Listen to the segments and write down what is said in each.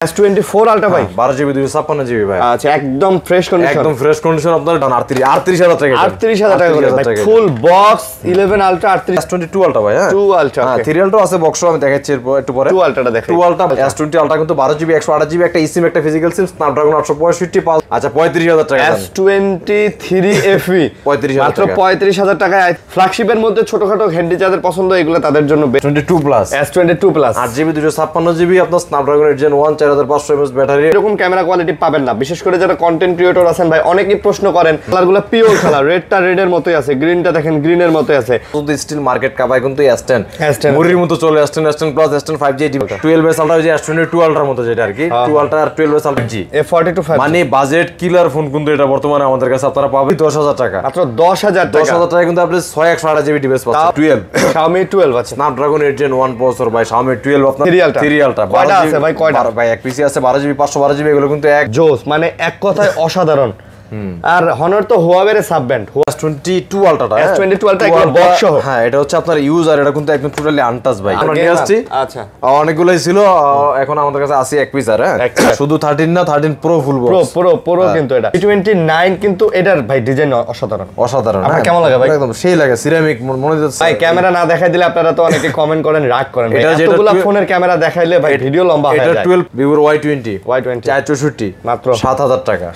S24 ultra ভাই 12 GB 256 GB ভাই। আচ্ছা একদম ফ্রেশ কন্ডিশন, একদম ফ্রেশ কন্ডিশন আপনার 38000 টাকা, 38000 টাকা করে ভাই full box 11 ultra 38 S22 ultra ভাই। হ্যাঁ 2 আলট্রা, হ্যাঁ 3 আলট্রা আছে বক্স, আমি দেখাচ্ছি একটু পরে। 2 আলট্রাটা দেখাই। 2 আলট্রা S20 আলট্রা কিন্তু 12 জিবি 128 জিবি একটা eSIM একটা ফিজিক্যাল সিম, স্ন্যাপড্রাগন 865। আচ্ছা 35000 টাকা S23 FE 35000 মাত্র 35000 টাকায়। ফ্ল্যাগশিপের মধ্যে ছোটখাটো হ্যান্ডি যাদের পছন্দ এগুলো তাদের জন্য 22 plus S22 plus 8 GB 256 GB আপনার স্ন্যাপড্রাগন 8 Gen 1 4500 mAh ব্যাটারি। এরকম ক্যামেরা কোয়ালিটি পাবেন না, বিশেষ করে যারা কন্টেন্ট ক্রিয়েটর আছেন ভাই। অনেকেই প্রশ্ন করেন কালারগুলো পিওর কালার, রেডটা রেডের মতোই আছে, গ্রিনটা দেখেন গ্রিনের মতোই আছে। কিন্তু স্টিল মার্কেট কাপায় কিন্তু S10 মুরির মতো চলে S10 plus S10 5G 12 ultra যে S22 আলট্রার মতো যেটা আর কি 2 আলট্রা আর 12 আলট্রা জি A42 5G মানে বাজেট কিলার ফোন কিন্তু এটা বর্তমানে আমাদের কাছে আপনারা পাবেন 10000 টাকা, মাত্র 10000 টাকা কিন্তু আপনি 628 জিবি ডিভাইস পাচ্ছেন। 12 Xiaomi 12 আছে, স্ন্যাপড্রাগন 8 Gen 1 প্রসেসর ভাই, Xiaomi 12 আপনার 3 আলট্রা কয়টা আছে ভাই? কয়টা ভাই এক পিসি আছে 12 জিবি 512 জিবি, এগুলো কিন্তু এক জোস, মানে এক কথায় অসাধারণ। আর Honor তো Huawei এর sub brand S22 আলট্রাটা S22 ultra একদম বক্স সহ। হ্যাঁ এটা হচ্ছে আপনার ইউজার, এটা কিন্তু একদম টোটালি আনটাচ ভাই। আমরা নিয়ে আসছি, আচ্ছা অনেকগুলাই ছিল, এখন আমাদের কাছে আছে এক পিস। আর শুধু 13 না 13 প্রো ফুল বক্স প্রো কিন্তু এটা P29 কিন্তু এটার ভাই ডিজাইন অসাধারণ অসাধারণ। আপনার কেমন লাগে ভাই? একদম সেই লাগে, সিরামিক মনে হচ্ছে ভাই। ক্যামেরা না দেখাই দিলে আপনারা তো অনেকে কমেন্ট করেন, রাগ করেন ভাই। এতগুলা ফোনের ক্যামেরা দেখাইলে ভাই ভিডিও লম্বা হয়ে যায়। এটা 12 Vivo Y20 464 মাত্র 7000 টাকা।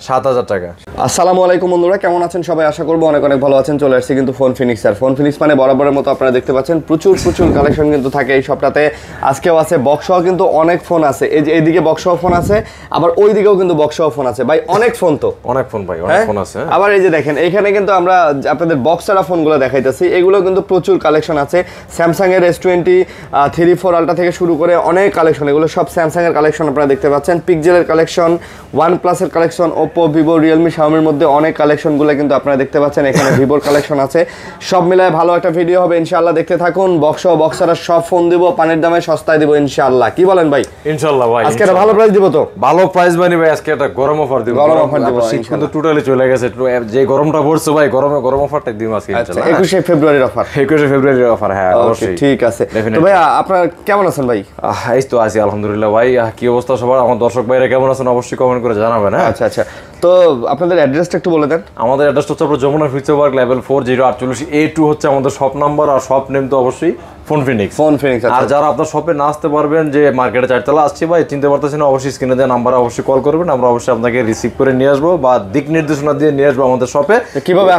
7000 টাকা। আসসালামু আলাইকুম বন্ধুরা, কেমন আছেন সবাই? আশা করবো অনেক অনেক ভালো আছেন। চলে আসছি কিন্তু ফোন ফিনিক্স। আর ফোন ফিনিক্স মানে বরাবরের মতো আপনারা দেখতে পাচ্ছেন প্রচুর কালেকশন কিন্তু থাকে এই সপ্তাহে। আজকেও আছে বক্স সহ কিন্তু অনেক ফোন আছে। এই যে এইদিকে বক্স সহ ফোন আছে, আবার ওই দিকেও কিন্তু বক্স সহ ফোন আছে ভাই। অনেক ফোন তো অনেক ফোন ভাই, অনেক ফোন আছে। আবার এই যে দেখেন এখানে কিন্তু আমরা আপনাদের বক্স ছাড়া ফোনগুলো দেখাইতেছি, এগুলো কিন্তু প্রচুর কালেকশন আছে। স্যামসাং এর S23 4 আলট্রা থেকে শুরু করে অনেক কালেকশন, এগুলো সব স্যামসাং এর কালেকশন আপনারা দেখতে পাচ্ছেন। পিক্সেলের কালেকশন, OnePlus এর collection, Oppo, Vivo, Realme, Xiaomi এর মধ্যে অনেক কালেকশনগুলো কিন্তু আপনারা দেখতে পাচ্ছেন। এখানে ভিভোর কালেকশন আছে, সব মিলায় ভালো একটা ভিডিও হবে ইনশাআল্লাহ, দেখতে থাকুন। বক্স ও বক্সারা সব ফোন দিব, পানির দামে সস্তায় দিব ইনশাআল্লাহ। কি বলেন ভাই? ইনশাআল্লাহ ভাই, আজকে একটা ভালো প্রাইস দিব তো। ভালো প্রাইস বানি ভাই, আজকে একটা গরম অফার দিব। গরম অফার দিব, শীত কিন্তু টোটালি চলে গেছে, যে গরমটা পড়ছে ভাই, গরম অফারটা দিব আজকে ইনশাআল্লাহ। 21 ফেব্রুয়ারির অফার। 21 ফেব্রুয়ারির অফার, হ্যাঁ অবশ্যই। ঠিক আছে তো ভাই, আপনারা কেমন আছেন ভাই? এই তো আছি আলহামদুলিল্লাহ ভাই। কি অবস্থা সবার? আমার দর্শক ভাইরা কেমন আছেন অবশ্যই কমেন্ট করে জানাবেন। হ্যাঁ আচ্ছা তো আপনাদের অ্যাড্রেসটা একটু বলে দেন। আমাদের অ্যাড্রেসটা হচ্ছে Jamuna future park level 4 048 A2 হচ্ছে আমাদের শপ নাম্বার, আর শপ নেম তো অবশ্যই ফোন ফিনিক্স। আর যারা আপনার শপে না আসতে পারবেন, যে মার্কেটে 4 তলা আসছি ভাই, চিনতে পারতেছেন না, অবশ্যই স্ক্রিনে দেওয়া নাম্বারে অবশ্যই কল করবেন। আমরা অবশ্যই আপনাকে রিসিভ করে নিয়ে আসবো বা দিক নির্দেশনা দিয়ে নিয়ে আসবো আমাদের শপে। কিভাবে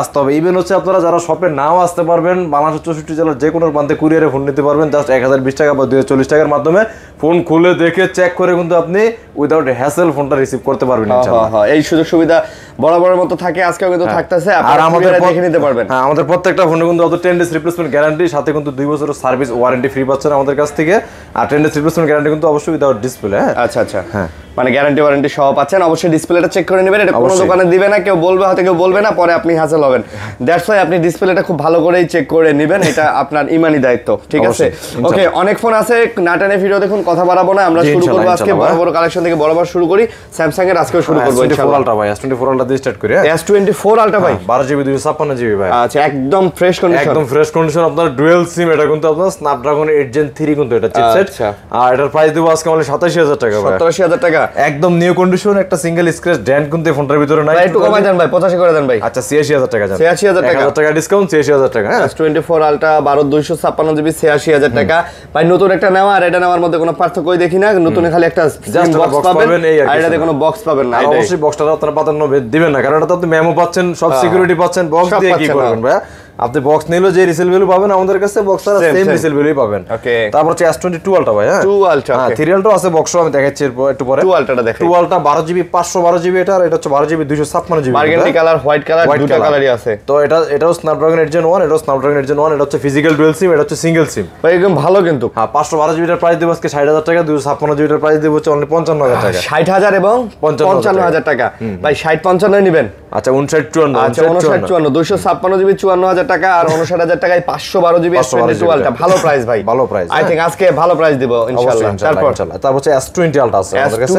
আসতে হবে ইভেন হচ্ছে আপনারা যারা শপে নাও আসতে পারবেন, বাংলাদেশের 64 জেলার যে কোনো প্রান্তে কুরিয়ারে ফোন নিতে পারবেন। জাস্ট 1020 টাকা বা 240 টাকার মাধ্যমে ফোন খুলে দেখে চেক করে কিন্তু আপনি উইদাউট হ্যাসেল ফোনটা রিসিভ করতে পারবেন ইনশাআল্লাহ। এই সুযোগ সুবিধা বরাবরের মতো থাকে, আজকেও কিন্তু থাকতেছে। আর আমাদের দেখে নিতে পারবেন। হ্যাঁ, আমাদের প্রত্যেকটা ফোনে কিন্তু 10 ডেজ রিপ্লেসমেন্ট গ্যারান্টি, সাথে কিন্তু 2 বছরের সার্ভিস ওয়ারেন্টি ফ্রি পাচ্ছেন আমাদের কাছ থেকে। আর 10 ডেজ রিপ্লেসমেন্ট গ্যারান্টি কিন্তু অবশ্যই উইদাউট ডিসপ্লে। আচ্ছা হ্যাঁ, মানে গ্যারান্টি ওয়ারেন্টি সহ পাচ্ছেন। অবশ্যই ডিসপ্লেটা চেক করে নেবেন, এটা কোনো দোকানে দিবে না, কেউ বলবে হয়তো কেউ বলবে না, পরে আপনি হাসেল হবেন। দ্যাটস ওয়াই আপনি ডিসপ্লেটা খুব ভালো করেই চেক করে নেবেন, এটা আপনার ইমানি দায়িত্ব। ঠিক আছে, ওকে। অনেক ফোন আছে, না টানে ভিডিও দেখুন, কথা বাড়াবো না, আমরা শুরু করব আজকে বড় কালেকশন থেকে। বরাবর শুরু করি স্যামসাং এর, আজকেও শুরু করব ইনশাআল্লাহ। আলট্রা ভাই, S24 আলট্রা দিয়ে স্টার্ট করি। S24 আলট্রা ভাই 12 জিবি 256 জিবি ভাই। আচ্ছা একদম ফ্রেশ কন্ডিশন, একদম ফ্রেশ কন্ডিশন। আপনার ডুয়াল সিম, এটা কিন্তু আপনার স্ন্যাপড্রাগন 8 Gen 3 কিন্তু এটা চিপসেট। আর এটার প্রাইস দেব আজকে আমাদের 87000 টাকা ভাই। 87000 টাকা একদম নিউ কন্ডিশন, একটা সিঙ্গেল স্ক্র্যাচ ড্যান্ট কিন্তু এই ফোনটার ভিতরে নাই। একটু কমাই দেন ভাই, 85 করে দেন ভাই। আচ্ছা 86000 টাকা জান, 86000 টাকা, 1000 টাকা ডিসকাউন্ট, 86000 টাকা। হ্যাঁ S24 আলট্রা 12256 জিবি 86000 টাকা ভাই। নতুন একটা নেওয়া আর এটা নেওয়ার মধ্যে কোনো পার্থক্যই দেখি না। নতুন খালি একটা জাস্ট বক্স পাবেন, আর এটাতে কোনো বক্স পাবেন না। অবশ্যই বক্সটা আপনারা প্রাধান্য দিবেন না, কারণ এটা তো আপনি মেমো পাচ্ছেন, সব সিকিউরিটি পাচ্ছেন। বক্স দিয়ে কি করবেন ভাই? আপনি বক্স নিলে যে রিসেল ভ্যালু পাবেন আমাদের কাছে, বক্স ছাড়া সেম রিসেল ভ্যালুই পাবেন। তারপর হচ্ছে S22 আলট্রা ভাই। হ্যাঁ 2 আলট্রা, হ্যাঁ 3 আলট্রা আছে বক্স, আমি দেখাচ্ছি একটু পরে। 2 আলট্রাটা দেখাই। 2 আলট্রা 12 জিবি 512 জিবি, এটা আর এটা হচ্ছে 12 GB 256 GB. Burgundy colour, white colour, দুটো কালারই আছে। তো এটাও স্ন্যাপড্রাগন 8 Gen 1, এটাও স্ন্যাপড্রাগন 8 Gen 1, এটা হচ্ছে ফিজিক্যাল ডুয়াল সিম, এটা হচ্ছে সিঙ্গেল সিম ভাই। একদম ভালো কিন্তু। হ্যাঁ 512 জিবিটার প্রাইস দেব আজকে 60000 টাকা, 256 জিবিটার প্রাইস দেব হচ্ছে অনলি 55000 টাকা। 60000 এবং 55000 টাকা ভাই। 60 55 নেবেন আচ্ছা 5954 আচ্ছা 5954 256 জিবি 54000 টাকা আর 59000 টাকায় 512 জিবি S22 আলট্রা ভালো প্রাইস ভাই ভালো প্রাইস আই থিং আজকে ভালো প্রাইস দিব ইনশাআল্লাহ তারপর হচ্ছে S20 আলট্রা আছে আমাদের কাছে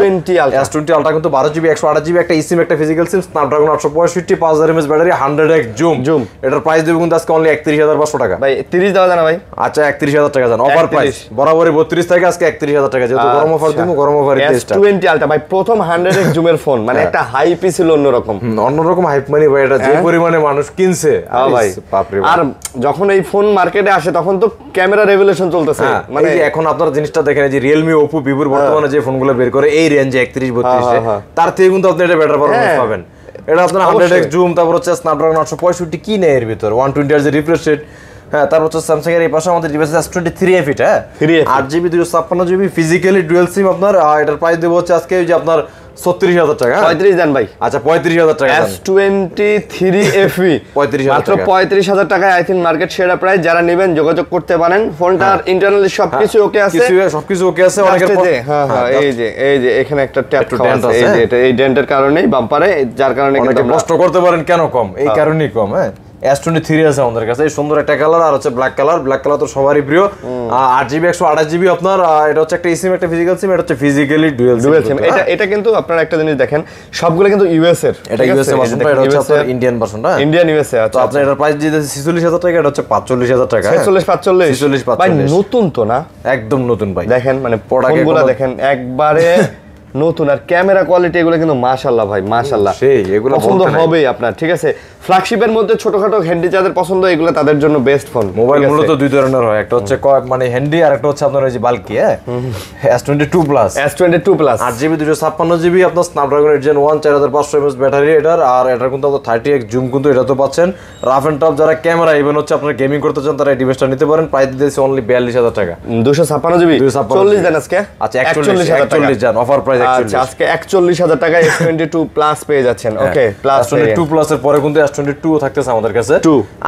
S20 আলট্রা কিন্তু 12 জিবি 128 জিবি একটা eSIM একটা ফিজিক্যাল সিম Snapdragon 865 5000 mAh battery 100x zoom এটার প্রাইস দেব কিন্তু আজকে অনলি 31500 টাকা ভাই 30 দাও জানা ভাই আচ্ছা 31000 টাকা জান অফার প্রাইস বরাবরই 32 থেকে আজকে 31000 টাকা যেহেতু গরম অফার দিমু গরম অফার টেস্ট S20 আলট্রা ভাই প্রথম 100x জুমের ফোন মানে একটা হাইপ ছিল অন্যরকম হাইপ মানে ভাই এটা যে পরিমাণে মানুষ কিনছে ভাই আর যখন এই ফোন মার্কেটে আসে তখন তো ক্যামেরা রেভলিউশন চলতেছে মানে এখন আপনারা জিনিসটা দেখেন যে Realme Oppo Vivo বর্তমানে যে ফোনগুলো বের করে এই রেঞ্জে 31 32 তার থেকে কিন্তু আপনি এটা বেটার পারফরম্যান্স পাবেন এটা আপনার 100x জুম তারপর হচ্ছে স্ন্যাপড্রাগন 865 কি নেই এর ভিতর 120 এর যে রিফ্রেশ রেট হ্যাঁ তারপর হচ্ছে স্যামসাং এর এই পাশে আমাদের ডিভাইস আছে S23 FE 8GB 256GB physically dual SIM আপনার এটার প্রাইস দেব হচ্ছে আজকে যে আপনার 36000 টাকা 35 দেন ভাই আচ্ছা 35000 টাকা S23 FE 35000 মাত্র 35000 টাকায় আই থিং মার্কেট সেরা প্রাইস যারা নেবেন যোগাযোগ করতে পারেন ফোনটার ইন্টারনালি সবকিছু ওকে আছে সবকিছু ওকে আছে অনেকের হ্যাঁ এই যে এখানে একটা ট্যাপ খাওয়া আছে এই যে এটা এই ডেন্টের কারণেই বাম্পারে যার কারণে কিন্তু প্রশ্ন করতে পারেন কেন কম এই কারণেই কম হ্যাঁ S23 আছে আমাদের কাছে এই সুন্দর একটা কালার আর হচ্ছে ব্ল্যাক কালার তো সবারই প্রিয় 8GB 128GB আপনার এটা হচ্ছে একটা eSIM একটা ফিজিক্যাল সিম এটা হচ্ছে ফিজিক্যালি ডুয়াল সিম এটা কিন্তু আপনারা একটা জিনিস দেখেন সবগুলো কিন্তু ইউএস এর এটা ইউএস এর ভার্সনটা এটা হচ্ছে আপনার ইন্ডিয়ান ভার্সনটা ইন্ডিয়ান ইউএস এ তো আপনার এটার প্রাইস দিতেছে 46000 টাকা এটা হচ্ছে 45000 টাকা 46 ভাই নতুন তো না একদম নতুন ভাই দেখেন মানে ফোনগুলো দেখেন একবারে নতুন আর ক্যামেরা কোয়ালিটি এগুলো কিন্তু মাশাআল্লাহ ভাই মাশাআল্লাহ সেই এগুলো পছন্দ হবেই আপনার ঠিক আছে ফ্ল্যাগশিপের মধ্যে ছোটখাটো হ্যান্ডি যাদের পছন্দ এগুলো তাদের জন্য বেস্ট ফোন মোবাইল মূলত দুই ধরনের হয় একটা হচ্ছে মানে হ্যান্ডি আর একটা হচ্ছে আপনার ওই যে bulky S22 plus 8GB 256GB আপনার স্ন্যাপড্রাগন 8 Gen 1 4500 mAh ব্যাটারি এটার আর এটা কিন্তু আপনার 30x জুম কিন্তু এটা তো পাচ্ছেন রাফ এন্ড টাফ যারা ক্যামেরা ইভেন হচ্ছে আপনারা গেমিং করতে চান তারা এই ডিভাইসটা নিতে পারেন প্রাইস দিতেছে অনলি 42000 টাকা 256GB 40 দেন আজকে আচ্ছা 41000 জান অফার প্রাইস আচ্ছা আজকে 41000 টাকা S22 প্লাস পেয়ে যাচ্ছেন ওকে প্লাস S22 প্লাস এর পরে কিন্তু S22 থাকতেছে আমাদের কাছে